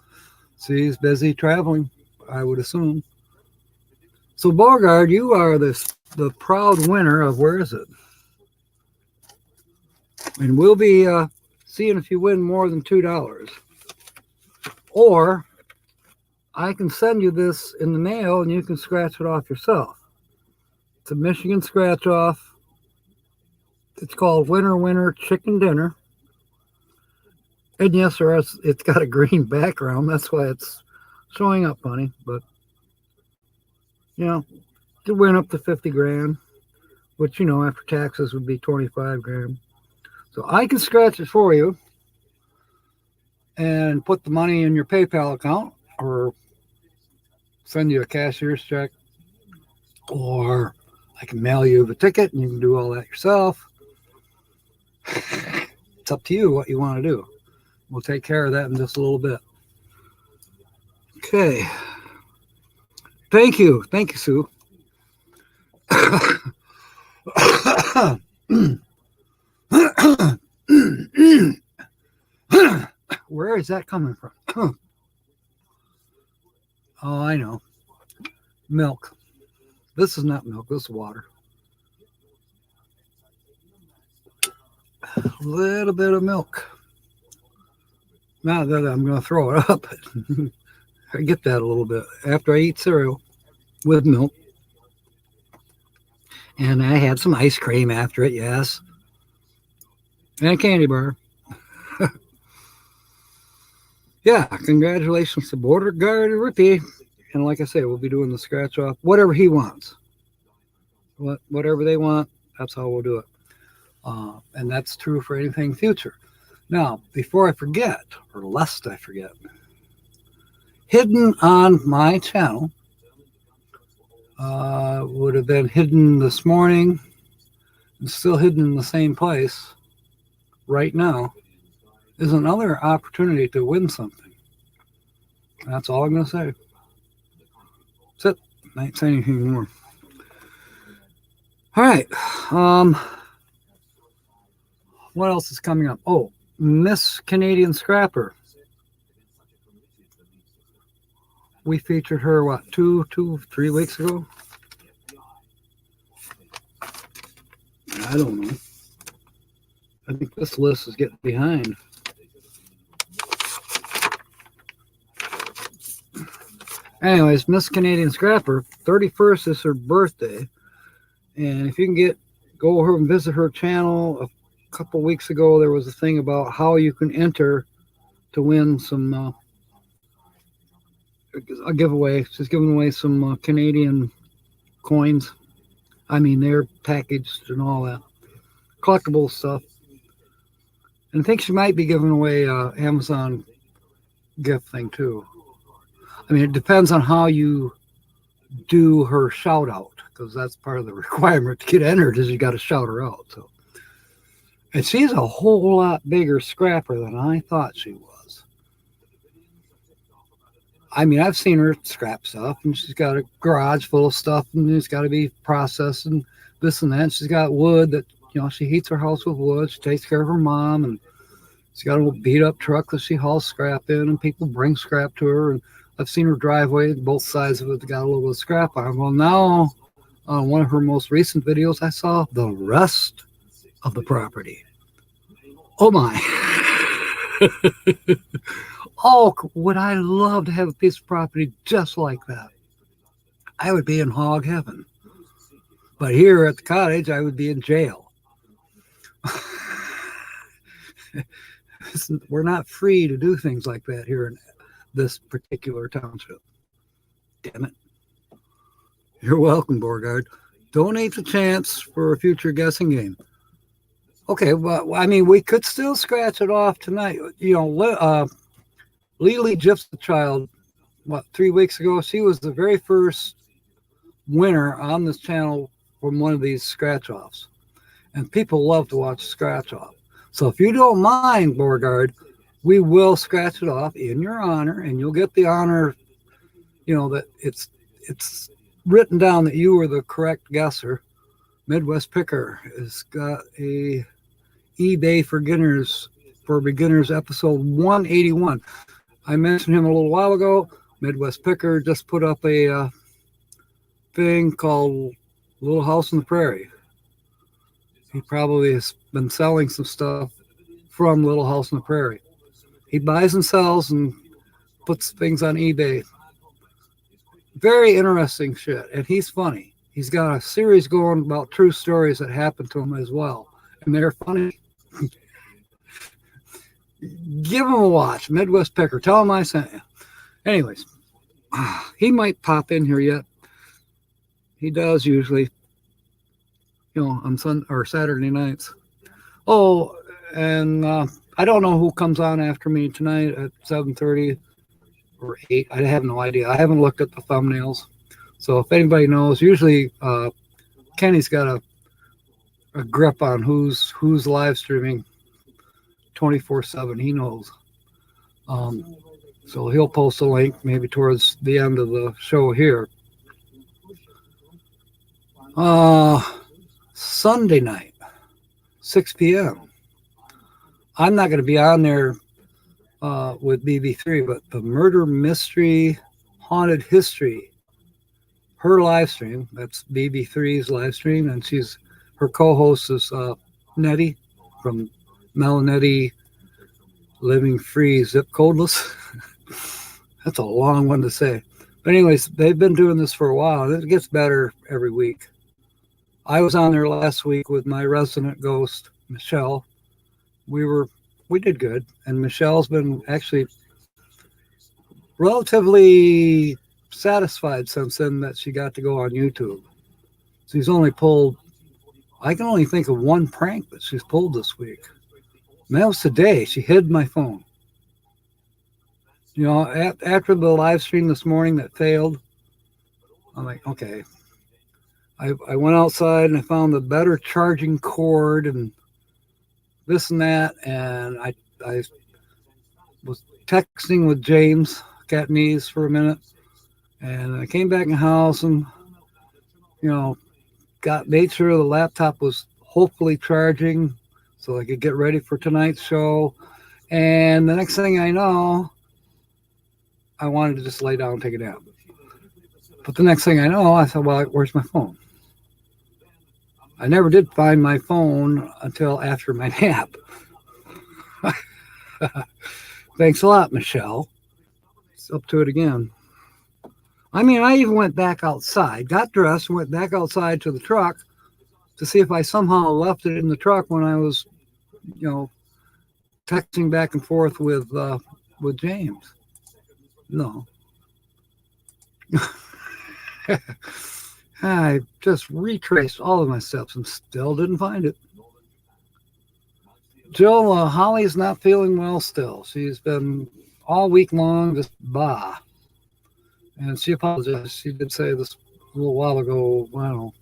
she's busy traveling, I would assume. So, Beauregard, you are the proud winner of, where is it? And we'll be seeing if you win more than $2. Or I can send you this in the mail and you can scratch it off yourself. It's a Michigan scratch off. It's called Winter Chicken Dinner. And yes, it's got a green background. That's why it's showing up funny. But, you know, to win up to 50 grand, which, you know, after taxes would be 25 grand. So I can scratch it for you and put the money in your PayPal account, or send you a cashier's check, or I can mail you the ticket and you can do all that yourself. It's up to you what you want to do. We'll take care of that in just a little bit. Okay. Thank you. Thank you, Sue. Where is that coming from? Oh, I know. Milk. This is not milk. This is water. A little bit of milk. Not that I'm going to throw it up. I get that a little bit. After I eat cereal with milk. And I had some ice cream after it, yes. And a candy bar. Yeah, congratulations to Border Guard Rippy. And like I say, we'll be doing the scratch off, whatever he wants. Whatever they want, that's how we'll do it. And that's true for anything future. Now, before I forget, or lest I forget, hidden on my channel, would have been hidden this morning, and still hidden in the same place right now, is another opportunity to win something. That's all I'm going to say. That's it. I ain't saying anything more. All right. What else is coming up? Oh, Miss Canadian Scrapper. We featured her, what, 3 weeks ago? I don't know. I think this list is getting behind. Anyways, Miss Canadian Scrapper, 31st is her birthday. And if you can go over and visit her channel. A couple weeks ago, there was a thing about how you can enter to win some a giveaway. She's giving away some Canadian coins. I mean, they're packaged and all that. Collectible stuff. And I think she might be giving away Amazon gift thing too. I mean, it depends on how you do her shout out, because that's part of the requirement to get entered is you got to shout her out. So, and she's a whole lot bigger scrapper than I thought she was. I mean, I've seen her scrap stuff, and she's got a garage full of stuff, and it's got to be processed and this and that. And she's got wood that, you know, she heats her house with wood. She takes care of her mom, and she's got a beat up truck that she hauls scrap in, and people bring scrap to her. And I've seen her driveway, both sides of it got a little bit of scrap on it. Well, now, on one of her most recent videos, I saw the rest of the property. Oh my. Oh, would I love to have a piece of property just like that? I would be in hog heaven. But here at the cottage, I would be in jail. We're not free to do things like that here in this particular township. Damn it. You're welcome, Borgard. Donate the chance for a future guessing game. Okay, well, I mean, we could still scratch it off tonight. You know, Lily Jiff's child, 3 weeks ago, she was the very first winner on this channel from one of these scratch-offs. And people love to watch scratch-off. So if you don't mind, Borgard, we will scratch it off in your honor, and you'll get the honor, you know, that it's written down that you were the correct guesser. Midwest Picker has got a eBay for beginners episode 181. I mentioned him a little while ago. Midwest Picker just put up a thing called Little House on the Prairie. He probably has been selling some stuff from Little House on the Prairie. He buys and sells and puts things on eBay. Very interesting shit. And he's funny. He's got a series going about true stories that happened to him as well. And they're funny. Give him a watch. Midwest Picker. Tell him I sent you. Anyways, he might pop in here yet. He does usually, you know, on Sunday or Saturday nights. Oh, and I don't know who comes on after me tonight at 7:30 or 8. I have no idea. I haven't looked at the thumbnails. So if anybody knows, usually Kenny's got a grip on who's live streaming 24/7. He knows. So he'll post a link maybe towards the end of the show here. Sunday night, 6 p.m. I'm not going to be on there with BB3, but the Murder Mystery Haunted History, her live stream, that's BB3's live stream, and her co-host is Nettie from Living Free Zip Codeless. That's a long one to say. But anyways, they've been doing this for a while. It gets better every week. I was on there last week with my resident ghost, Michelle. We did good. And Michelle's been actually relatively satisfied since then that she got to go on YouTube. She's only pulled, I can only think of one prank that she's pulled this week. And that was today. She hid my phone. You know, after the live stream this morning that failed, I'm like, okay. I went outside and I found the better charging cord and this and that. And I was texting with James Catnese for a minute. And I came back in the house and, you know, made sure the laptop was hopefully charging so I could get ready for tonight's show. And the next thing I know, I wanted to just lay down and take a nap. But the next thing I know, I thought, well, where's my phone? I never did find my phone until after my nap. Thanks a lot, Michelle. It's up to it again. I mean, I even went back outside, got dressed, and went back outside to the truck to see if I somehow left it in the truck when I was, you know, texting back and forth with James. No. I just retraced all of my steps and still didn't find it. Jill, Holly's not feeling well still. She's been all week long just bah. And she apologized. She did say this a little while ago, well,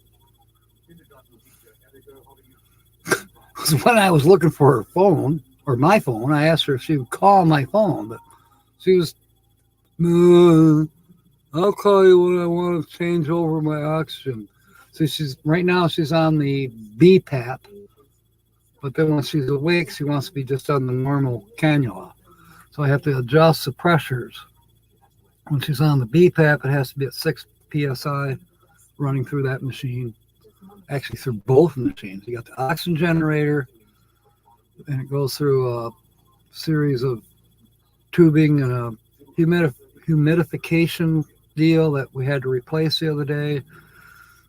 when I was looking for her phone, or my phone, I asked her if she would call my phone, but she was, I'll call you when I want to change over my oxygen. So right now she's on the BPAP, but then when she's awake, she wants to be just on the normal cannula. So I have to adjust the pressures. When she's on the BPAP, it has to be at 6 psi running through that machine. Actually, through both machines. You got the oxygen generator, and it goes through a series of tubing and a humidification deal that we had to replace the other day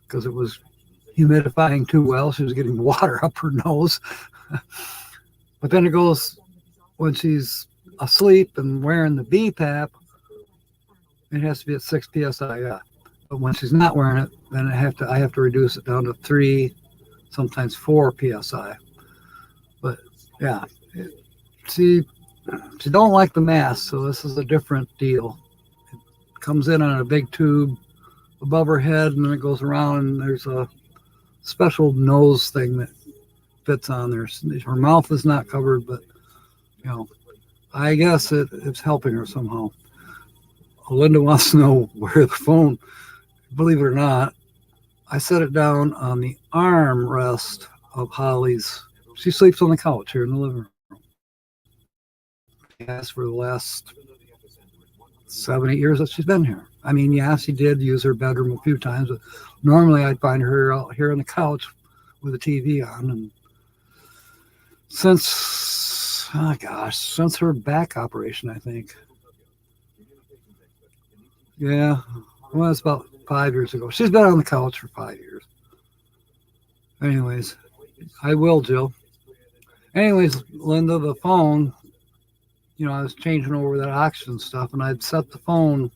because it was humidifying too well. She was getting water up her nose. But then it goes, when she's asleep and wearing the BPAP, it has to be at 6 psi. Yeah. But when she's not wearing it, then I have to reduce it down to 3, sometimes 4 psi. But yeah, she don't like the mask, so this is a different deal. It comes in on a big tube above her head, and then it goes around, and there's a special nose thing that fits on there. Her mouth is not covered, but you know, I guess it's helping her somehow. Linda wants to know where the phone, believe it or not, I set it down on the arm rest of Holly's. She sleeps on the couch here in the living room. Yes, for the last 7, 8 years that she's been here. I mean, yeah, she did use her bedroom a few times, but normally I'd find her out here on the couch with the TV on. And since her back operation, I think. Yeah, well, it's about 5 years ago. She's been on the couch for 5 years. Anyways, I will, Jill. Anyways, Linda, the phone, you know, I was changing over that oxygen stuff, and I'd set the phone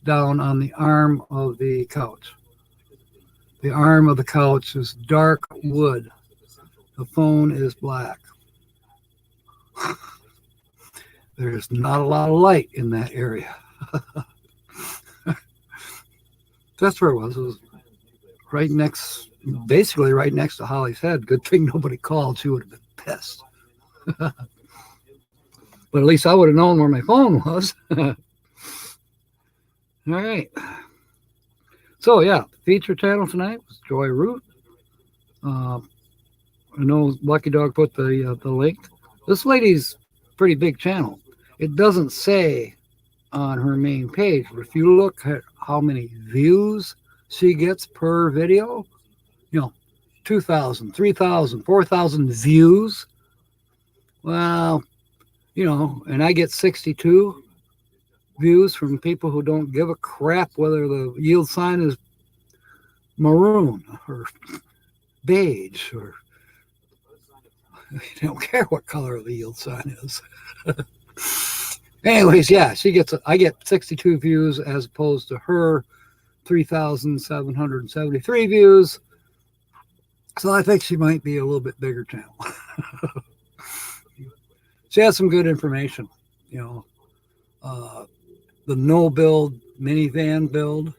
down on the arm of the couch. The arm of the couch is dark wood. The phone is black. There's not a lot of light in that area. That's where it was. It was basically right next to Holly's head. Good thing nobody called. She would have been pissed. But at least I would have known where my phone was. All right. So, yeah, feature channel tonight was Joy Root. I know Lucky Dog put the link. This lady's pretty big channel. It doesn't say on her main page, but if you look at how many views she gets per video, you know, 2,000, 3,000, 4,000 views. Well, You know, and I get 62 views from people who don't give a crap whether the yield sign is maroon or beige, or they don't care what color the yield sign is. Anyways, yeah, I get 62 views as opposed to her 3,773 views. So I think she might be a little bit bigger channel. She has some good information, you know. The no build minivan build,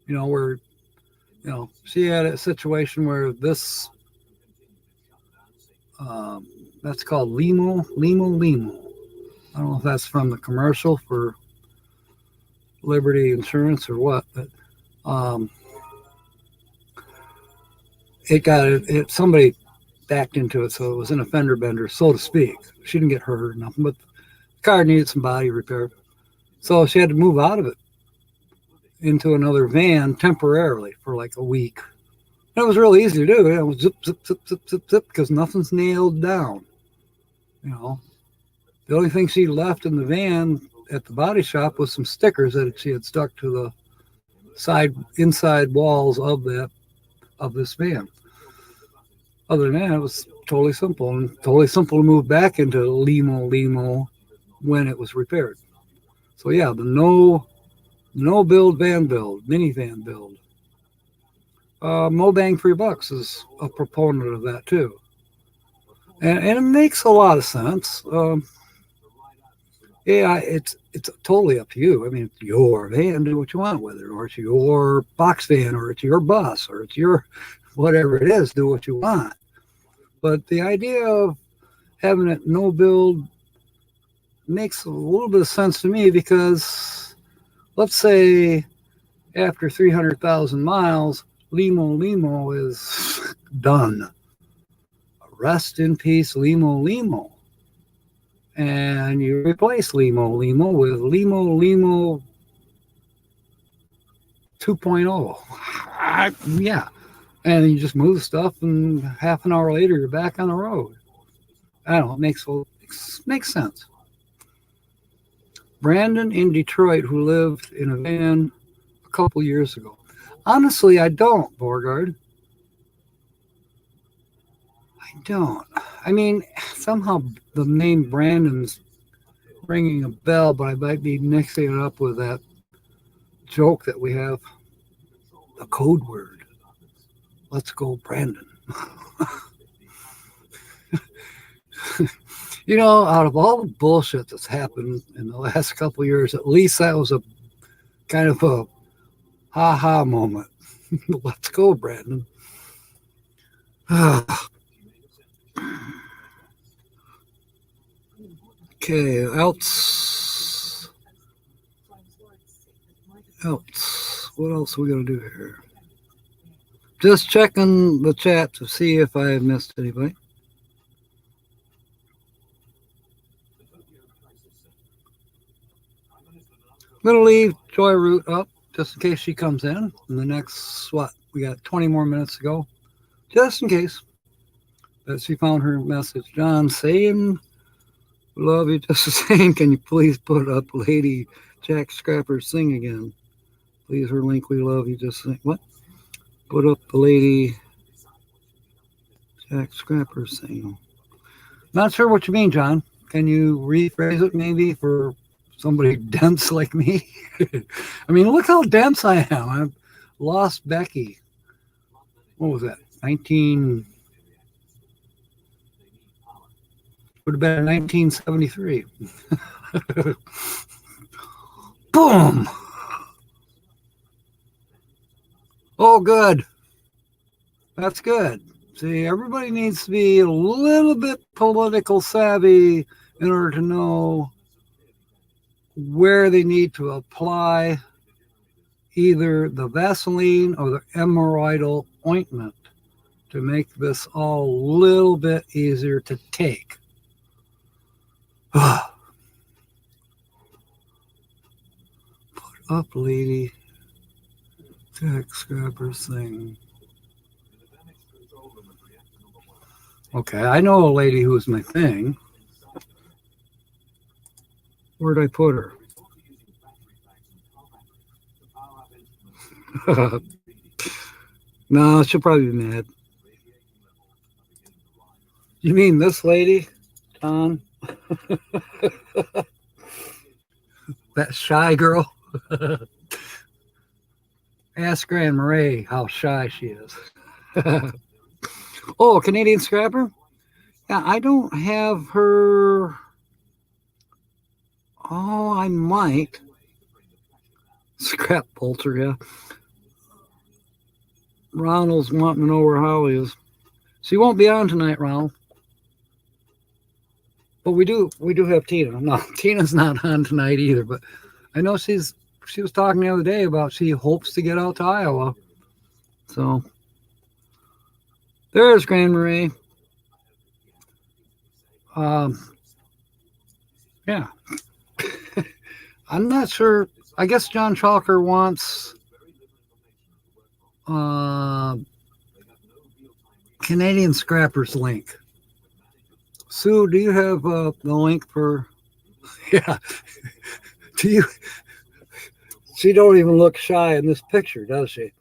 you know, where, you know, she had a situation where this, that's called Limo. I don't know if that's from the commercial for Liberty Insurance or what, but somebody backed into it, so it was in a fender bender, so to speak. She didn't get hurt or nothing, but the car needed some body repair, so she had to move out of it into another van temporarily for like a week. And it was really easy to do. It was zip, zip, zip, zip, zip, zip, because nothing's nailed down. You know, the only thing she left in the van at the body shop was some stickers that she had stuck to the inside walls of this van. Other than that, it was totally simple, and totally simple to move back into Limo when it was repaired. So yeah, the no build van build, minivan build. Mo Bang $3 is a proponent of that too, and it makes a lot of sense. Yeah, it's totally up to you. I mean, it's your van, do what you want with it, or it's your box van, or it's your bus, or it's your whatever it is, do what you want. But the idea of having it no build makes a little bit of sense to me, because let's say after 300,000 miles, Limo is done. Rest in peace, Limo. And you replace Limo with Limo 2.0. Yeah. And you just move stuff, and half an hour later, you're back on the road. I don't know. It makes sense. Brandon in Detroit, who lived in a van a couple years ago. Honestly, I don't, Borgard. I don't. I mean, somehow the name Brandon's ringing a bell, but I might be mixing it up with that joke that we have, the code word. Let's go, Brandon. You know, out of all the bullshit that's happened in the last couple of years, at least that was a kind of a ha-ha moment. Let's go, Brandon. Okay, else. What else are we going to do here? Just checking the chat to see if I have missed anybody. I'm going to leave Joy Root up just in case she comes in the next, we got 20 more minutes to go. Just in case. But she found her message. John saying, love you, just the same. Can you please put up Lady Jack Scrapper's thing again? Please, her link, we love you, just saying. What? Put up the Lady Jack Scrapper's thing. Not sure what you mean, John. Can you rephrase it maybe for somebody dense like me? I mean, look how dense I am. I've lost Becky. What was that? Would have been 1973. Boom. Oh, good. That's good. See, everybody needs to be a little bit political savvy in order to know where they need to apply either the Vaseline or the hemorrhoidal ointment to make this all a little bit easier to take. Put up, Lady Jack Scrapper's thing. Okay, I know a lady who's my thing. Where'd I put her? No, she'll probably be mad. You mean this lady, John? That shy girl? Ask Grand Marais how shy she is. Oh, Canadian Scrapper? Yeah, I don't have her. Oh, I might. Scrap Bolter, yeah. Ronald's wanting to know where Holly is. She won't be on tonight, Ronald. But we do have Tina. No, Tina's not on tonight either, but I know she was talking the other day about she hopes to get out to Iowa. So there's Grand Marais. Yeah. I'm not sure. I guess John Chalker wants Canadian Scrapper's link. Sue, do you have the link for? Yeah. Do you? She don't even look shy in this picture, does she?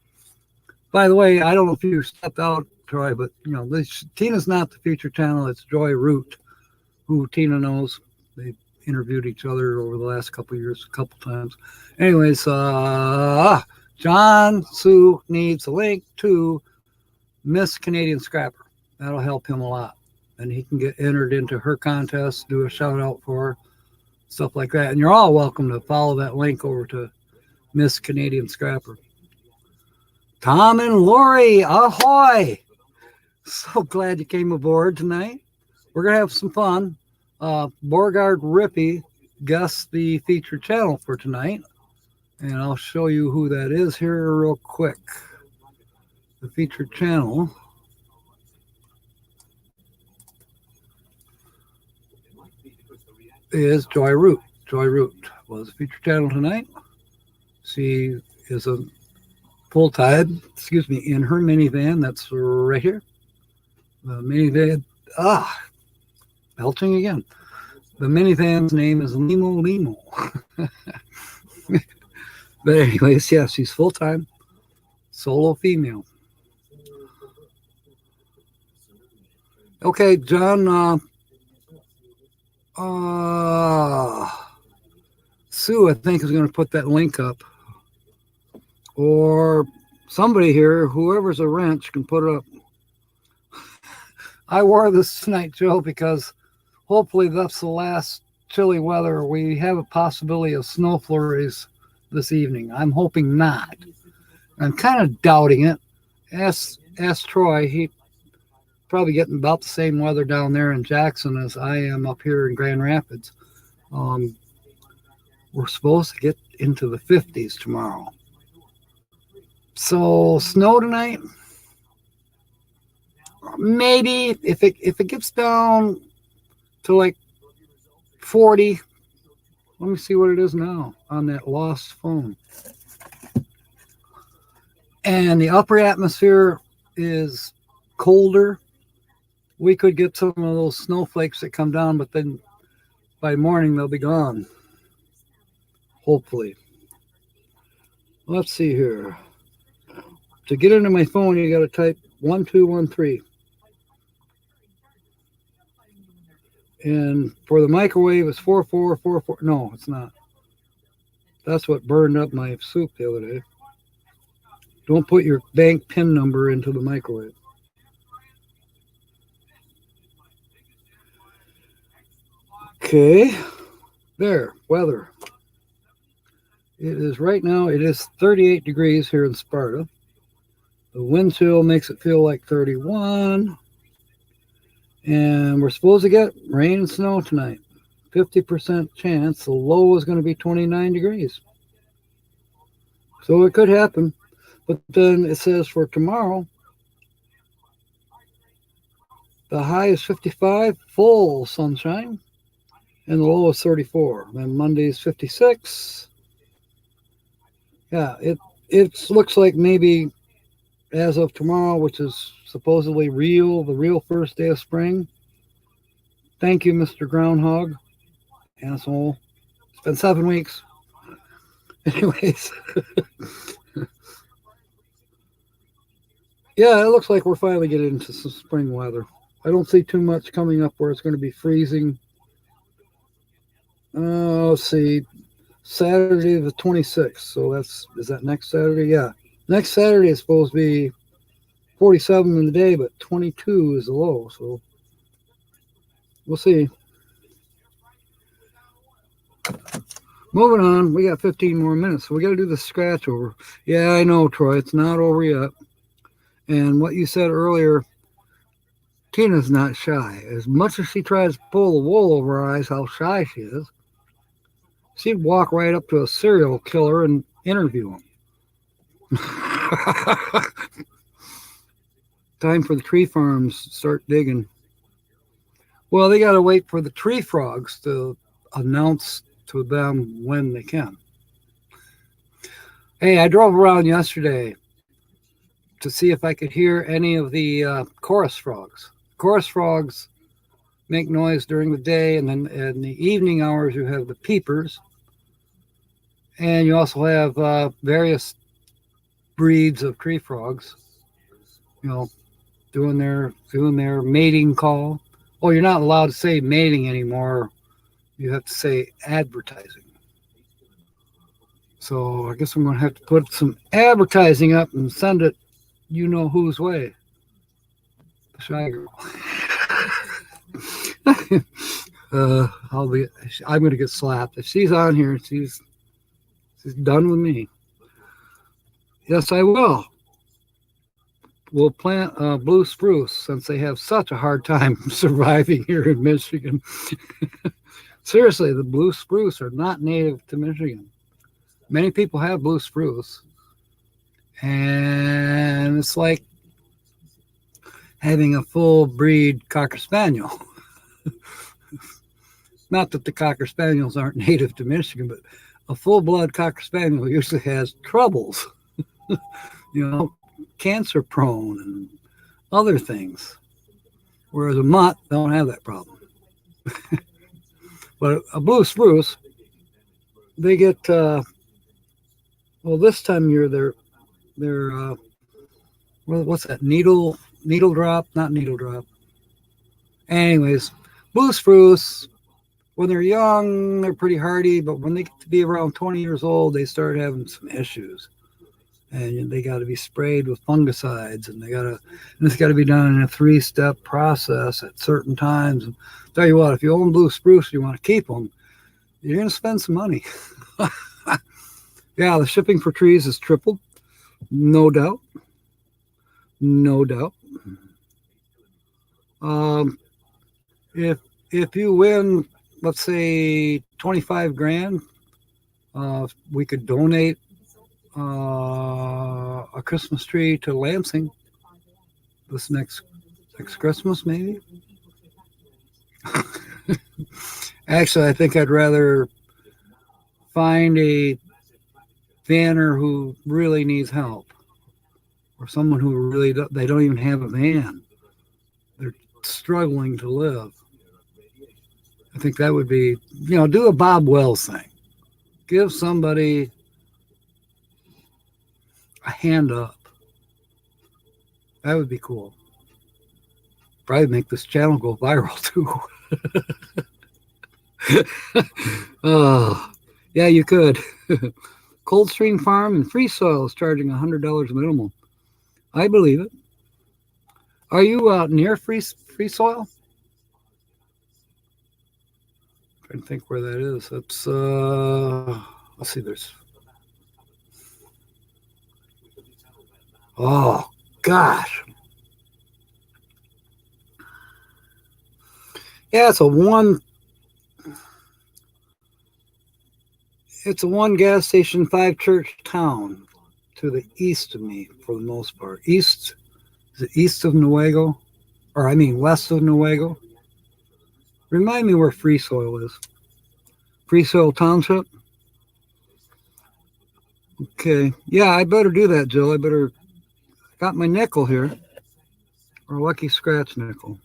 By the way, I don't know if you stepped out, Troy, but you know, Tina's not the feature channel. It's Joy Root, who Tina knows. They interviewed each other over the last couple of years, a couple times. Anyways, John Sue needs a link to Miss Canadian Scrapper. That'll help him a lot. And he can get entered into her contest, do a shout out for her, stuff like that. And you're all welcome to follow that link over to Miss Canadian Scrapper. Tom and Lori, ahoy! So glad you came aboard tonight. We're going to have some fun. Borgard Rippy guessed the featured channel for tonight. And I'll show you who that is here real quick. The featured channel is Joy Root. Joy Root was the featured channel tonight. She is a full-time, in her minivan. That's right here. The minivan, belching again. The minivan's name is Limo. But anyways, yeah, she's full-time, solo female. Okay, John, Sue, I think, is going to put that link up. Or somebody here, whoever's a wrench, can put it up. I wore this tonight, Joe, because hopefully that's the last chilly weather. We have a possibility of snow flurries this evening. I'm hoping not. I'm kind of doubting it. Ask Troy. He probably getting about the same weather down there in Jackson as I am up here in Grand Rapids. We're supposed to get into the 50s tomorrow. So snow tonight, maybe if it gets down to like 40. Let me see what it is now on that lost phone. And the upper atmosphere is colder. We could get some of those snowflakes that come down, but then by morning they'll be gone. Hopefully. Let's see here. To get into my phone, you got to type 1213. And for the microwave, it's 4444. No, it's not. That's what burned up my soup the other day. Don't put your bank PIN number into the microwave. Okay. There, weather. It is right now, it is 38 degrees here in Sparta. The wind chill makes it feel like 31. And we're supposed to get rain and snow tonight. 50% chance. The low is going to be 29 degrees. So it could happen. But then it says for tomorrow, the high is 55, full sunshine, and the low is 34. Then Monday is 56. Yeah, it looks like maybe as of tomorrow, which is supposedly the real first day of spring. Thank you, Mr. Groundhog. Asshole. It's been 7 weeks. Anyways. Yeah, it looks like we're finally getting into some spring weather. I don't see too much coming up where it's going to be freezing. Let's see. Saturday the 26th. So is that next Saturday? Yeah. Next Saturday is supposed to be 47 in the day, but 22 is the low. So we'll see. Moving on, we got 15 more minutes, so we got to do the scratch over. Yeah, I know, Troy. It's not over yet. And what you said earlier, Tina's not shy. As much as she tries to pull the wool over her eyes, how shy she is, she'd walk right up to a serial killer and interview him. Time for the tree farms to start digging. Well, they got to wait for the tree frogs to announce to them when they can. Hey, I drove around yesterday to see if I could hear any of the chorus frogs. Chorus frogs make noise during the day, and then in the evening hours you have the peepers, and you also have various breeds of tree frogs, doing their mating call. Oh, you're not allowed to say mating anymore. You have to say advertising. So I guess I'm going to have to put some advertising up and send it whose way. The shy girl. I'm going to get slapped. If she's on here, she's done with me. Yes, I will. We'll plant blue spruce since they have such a hard time surviving here in Michigan. Seriously, the blue spruce are not native to Michigan. Many people have blue spruce, and it's like having a full breed Cocker Spaniel. Not that the Cocker Spaniels aren't native to Michigan, but a full-blood Cocker Spaniel usually has troubles, cancer prone and other things, whereas a mutt don't have that problem. But a blue spruce, they get this time of year they're what's that, needle drop, not needle drop. Anyways, blue spruce, when they're young, they're pretty hardy, but when they get to be around 20 years old, they start having some issues. And they got to be sprayed with fungicides, and it's got to be done in a 3-step process at certain times. And tell you what, if you own blue spruce, you want to keep them, you're going to spend some money. Yeah, the shipping for trees is tripled, no doubt. No doubt. If you win, let's say 25 grand, we could donate a Christmas tree to Lansing this next Christmas, maybe. Actually, I think I'd rather find a vanner who really needs help, or someone who really they don't even have a van. They're struggling to live. I think that would be, do a Bob Wells thing. Give somebody a hand up. That would be cool. Probably make this channel go viral too. Oh, yeah, you could. Coldstream Farm and Free Soil is charging $100 minimum. I believe it. Are you near Free Soil? I'm trying to think where that is. That's let's see. Oh gosh. Yeah, it's a one gas station, 5 church town to the east of me for the most part. Is it east of Newaygo? Or I mean west of Newaygo? Remind me where Free Soil is. Free Soil Township? Okay. Yeah, I better do that, Jill. I got my nickel here. Or lucky scratch nickel.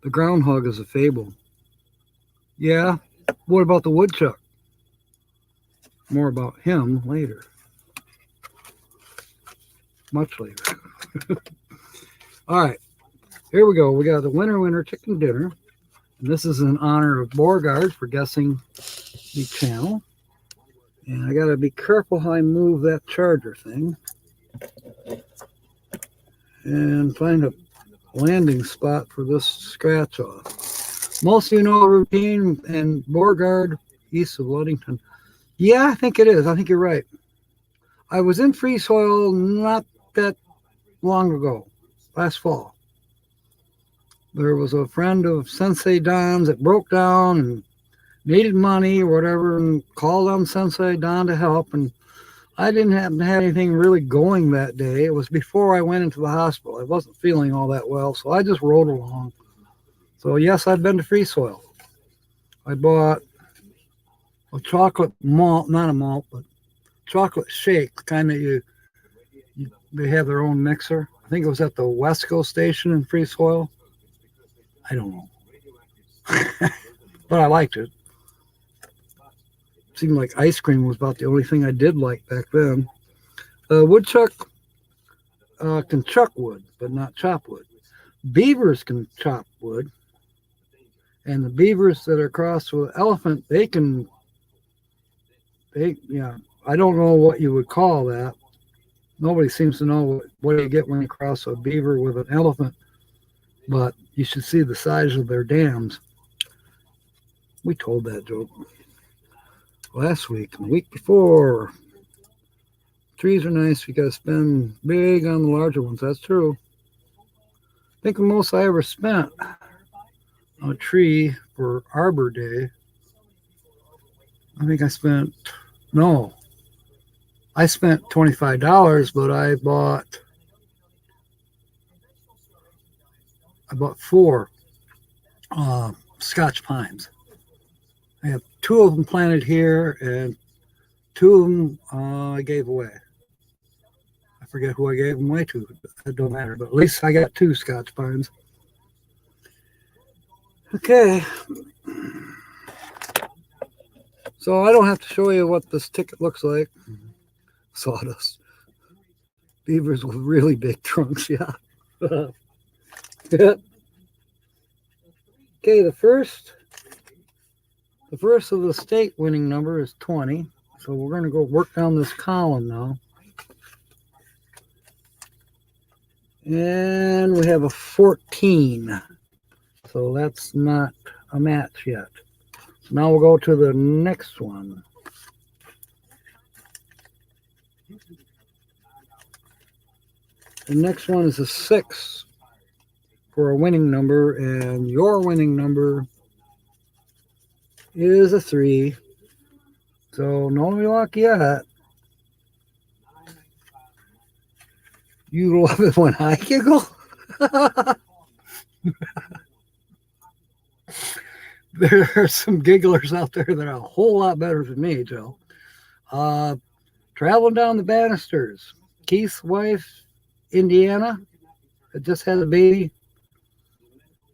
The groundhog is a fable. Yeah. What about the woodchuck? More about him later. Much later. All right. Here we go. We got the winner chicken dinner. And this is in honor of Beauregard for guessing the channel. And I got to be careful how I move that charger thing. And find a landing spot for this scratch off. Most of you know the routine and Beauregard, east of Ludington. Yeah, I think it is. I think you're right. I was in free soil not that long ago, last fall. There was a friend of Sensei Don's that broke down and needed money or whatever and called on Sensei Don to help. And I didn't happen to have anything really going that day. It was before I went into the hospital. I wasn't feeling all that well, so I just rode along. So yes, I've been to free soil. I bought a chocolate malt, not a malt, but chocolate shake, kind of they have their own mixer. I think it was at the Wesco station in free soil. I don't know. But I liked it. Seemed like ice cream was about the only thing I did like back then. Woodchuck can chuck wood, but not chop wood. Beavers can chop wood. And the beavers that are crossed with elephant, I don't know what you would call that. Nobody seems to know what you get when you cross a beaver with an elephant. But you should see the size of their dams. We told that joke last week and the week before. Trees are nice. You got to spend big on the larger ones. That's true. I think the most I ever spent on a tree for Arbor Day, I spent $25, but I bought 4 Scotch pines. I have 2 of them planted here, and 2 of them I gave away. I forget who I gave them away to. It don't matter, but at least I got 2 Scotch pines. Okay. So I don't have to show you what this ticket looks like. Sawdust. Beavers with really big trunks, yeah. Okay, the first of the state winning number is 20. So we're going to go work down this column now. And we have a 14. So that's not a match yet. So now we'll go to the next one. The next one is a 6 for a winning number, and your winning number is a 3. So no luck yet. You love it when I giggle? There are some gigglers out there that are a whole lot better than me, Joe. Traveling down the banisters. Keith's wife, Indiana, that just had a baby.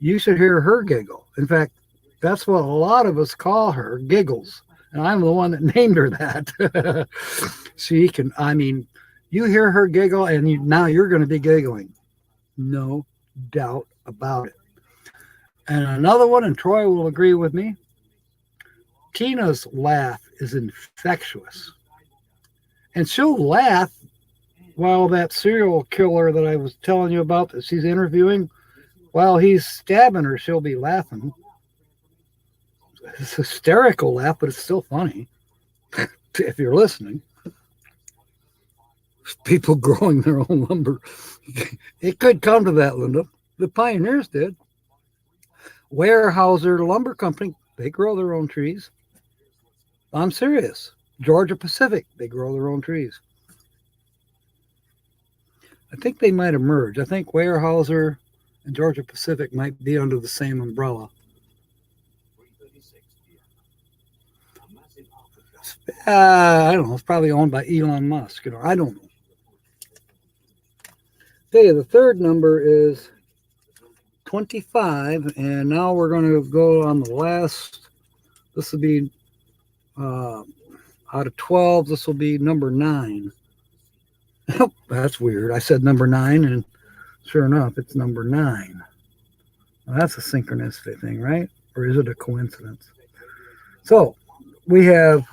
You should hear her giggle. In fact, that's what a lot of us call her, Giggles. And I'm the one that named her that. She can, you hear her giggle and now you're going to be giggling. No doubt about it. And another one, and Troy will agree with me, Tina's laugh is infectious. And she'll laugh while that serial killer that I was telling you about that she's interviewing, while he's stabbing her, she'll be laughing. It's a hysterical laugh, but it's still funny if you're listening. People growing their own lumber. It could come to that, Linda. The pioneers did. Weyerhaeuser Lumber Company, they grow their own trees. I'm serious. Georgia Pacific, they grow their own trees. I think they might have merged. I think Weyerhaeuser and Georgia Pacific might be under the same umbrella. I don't know. It's probably owned by Elon Musk. I don't know. Okay, the third number is 25, and now we're going to go on the last. This will be Out of 12, this will be number 9. That's weird. I said number 9, and sure enough, it's number 9. Well, that's a synchronicity thing, right? Or is it a coincidence? So we have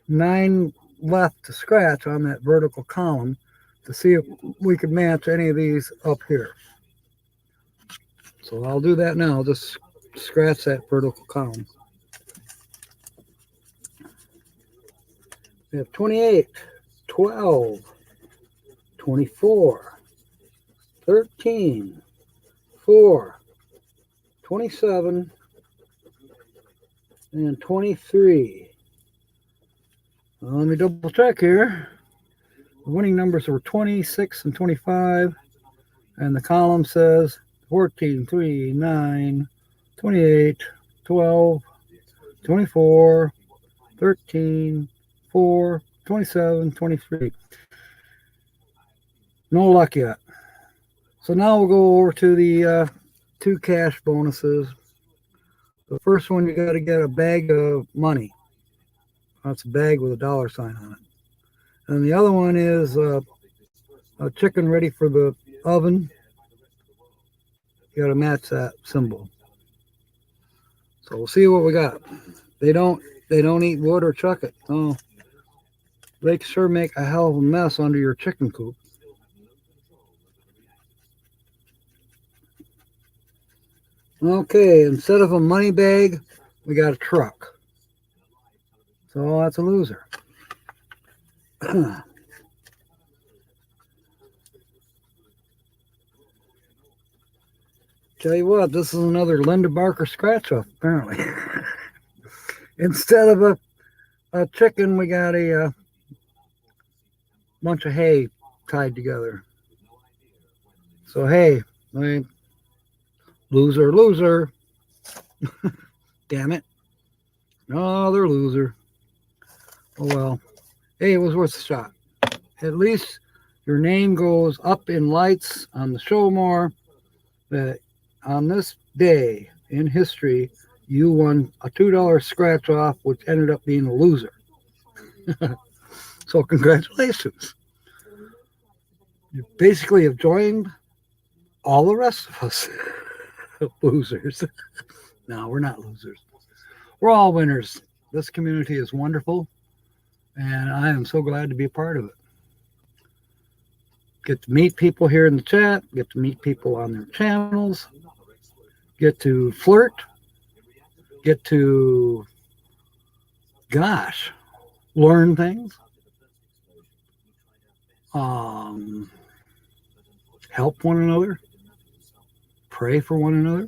9 left to scratch on that vertical column to see if we could match any of these up here. So I'll do that now. I'll just scratch that vertical column. We have 28, 12, 24, 13, 4, 27, and 23. Let me double check here. The winning numbers were 26 and 25, and the column says 14, 3, 9, 28, 12, 24, 13, 4, 27, 23. No luck yet. So now we'll go over to the 2 cash bonuses. The first one, you got to get a bag of money. That's a bag with a $ sign on it. And the other one is a chicken ready for the oven. You got to match that symbol. So we'll see what we got. They don't eat wood or chuck it. Oh, they sure make a hell of a mess under your chicken coop. Okay, instead of a money bag, we got a truck. So that's a loser. Tell you what, this is another Linda Barker scratch-off, apparently. Instead of a chicken, we got a bunch of hay tied together. So, hey, loser. Damn it. Another loser. Oh, well. Hey, it was worth a shot. At least your name goes up in lights on the show more that on this day in history, you won a $2 scratch off, which ended up being a loser. So congratulations. You basically have joined all the rest of us losers. No, we're not losers. We're all winners. This community is wonderful, and I am so glad to be a part of it. Get to meet people here in the chat, get to meet people on their channels, get to flirt, get to, learn things, help one another, pray for one another,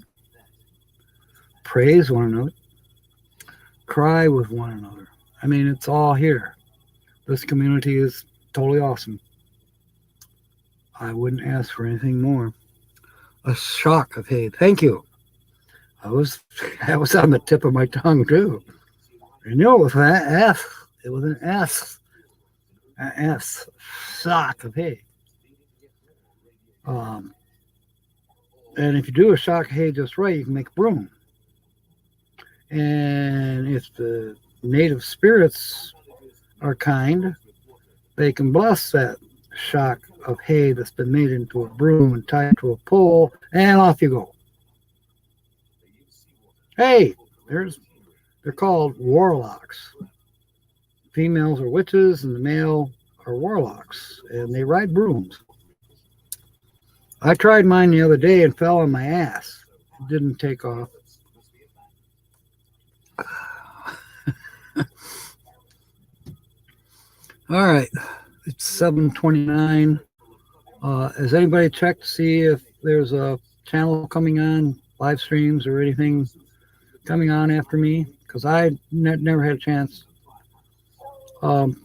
praise one another, cry with one another. I mean, it's all here. This community is totally awesome. I wouldn't ask for anything more. A shock of hate. Thank you. That was on the tip of my tongue too. I knew it was an S. It was an S. An S. Shock of hate. And if you do a shock of hate just right, you can make a broom. And if the native spirits are kind, they can bless that shock of hay that's been made into a broom and tied to a pole, and off you go. Hey, they're called warlocks. Females are witches and the male are warlocks, and they ride brooms. I tried mine the other day and fell on my ass. It didn't take off. All right, it's 7:29. Has anybody checked to see if there's a channel coming on, live streams or anything coming on after me? Because I never had a chance. Let's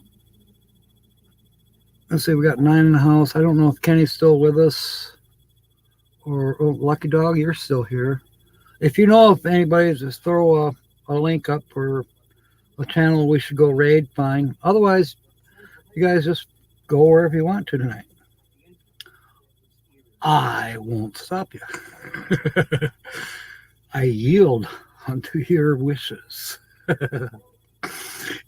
see, we got 9 in the house. I don't know if Kenny's still with us or Lucky Dog, you're still here. If you know if anybody, just throw a link up for a channel we should go raid, fine. Otherwise, you guys just go wherever you want to tonight. I won't stop you. I yield unto your wishes.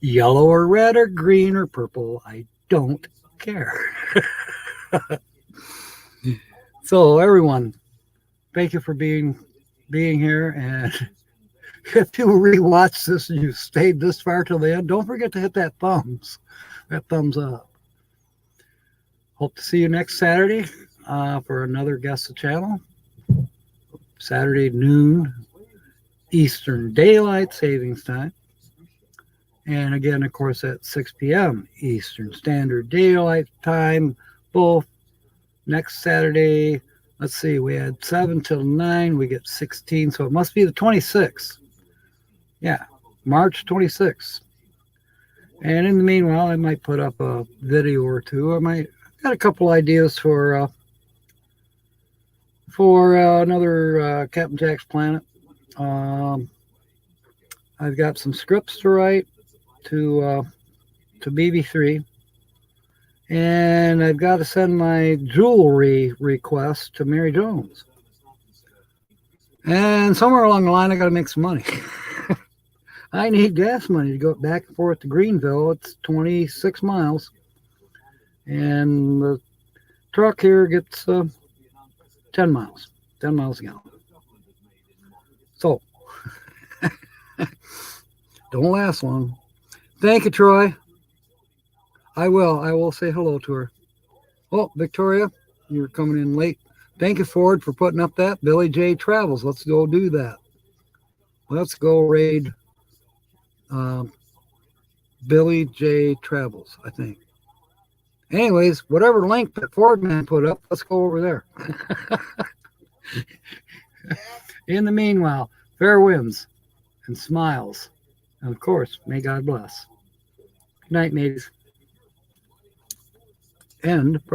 Yellow or red or green or purple, I don't care. So everyone, thank you for being here. And if you rewatch this and you stayed this far till the end, don't forget to hit that thumbs up. Hope to see you next Saturday for another Guest the Channel. Saturday noon Eastern Daylight Savings Time. And again, of course, at 6 p.m. Eastern Standard Daylight Time, both next Saturday. Let's see, we had 7 till 9, we get 16, so it must be the 26th. Yeah, March 26th. And in the meanwhile, I might put up a video or two. I might got a couple ideas for another Captain Jack's Planet. I've got some scripts to write to BB3, and I've got to send my jewelry request to Mary Jones. And somewhere along the line, I got to make some money. I need gas money to go back and forth to Greenville. It's 26 miles. And the truck here gets 10 miles a gallon. So, don't last long. Thank you, Troy. I will say hello to her. Oh, Victoria, you're coming in late. Thank you, Ford, for putting up that. Billy J Travels. Let's go do that. Let's go raid Billy J Travels, I think. Anyways, whatever link that Ford man put up, let's go over there. In the meanwhile, fair winds and smiles. And of course, may God bless. Good night, mateys. End.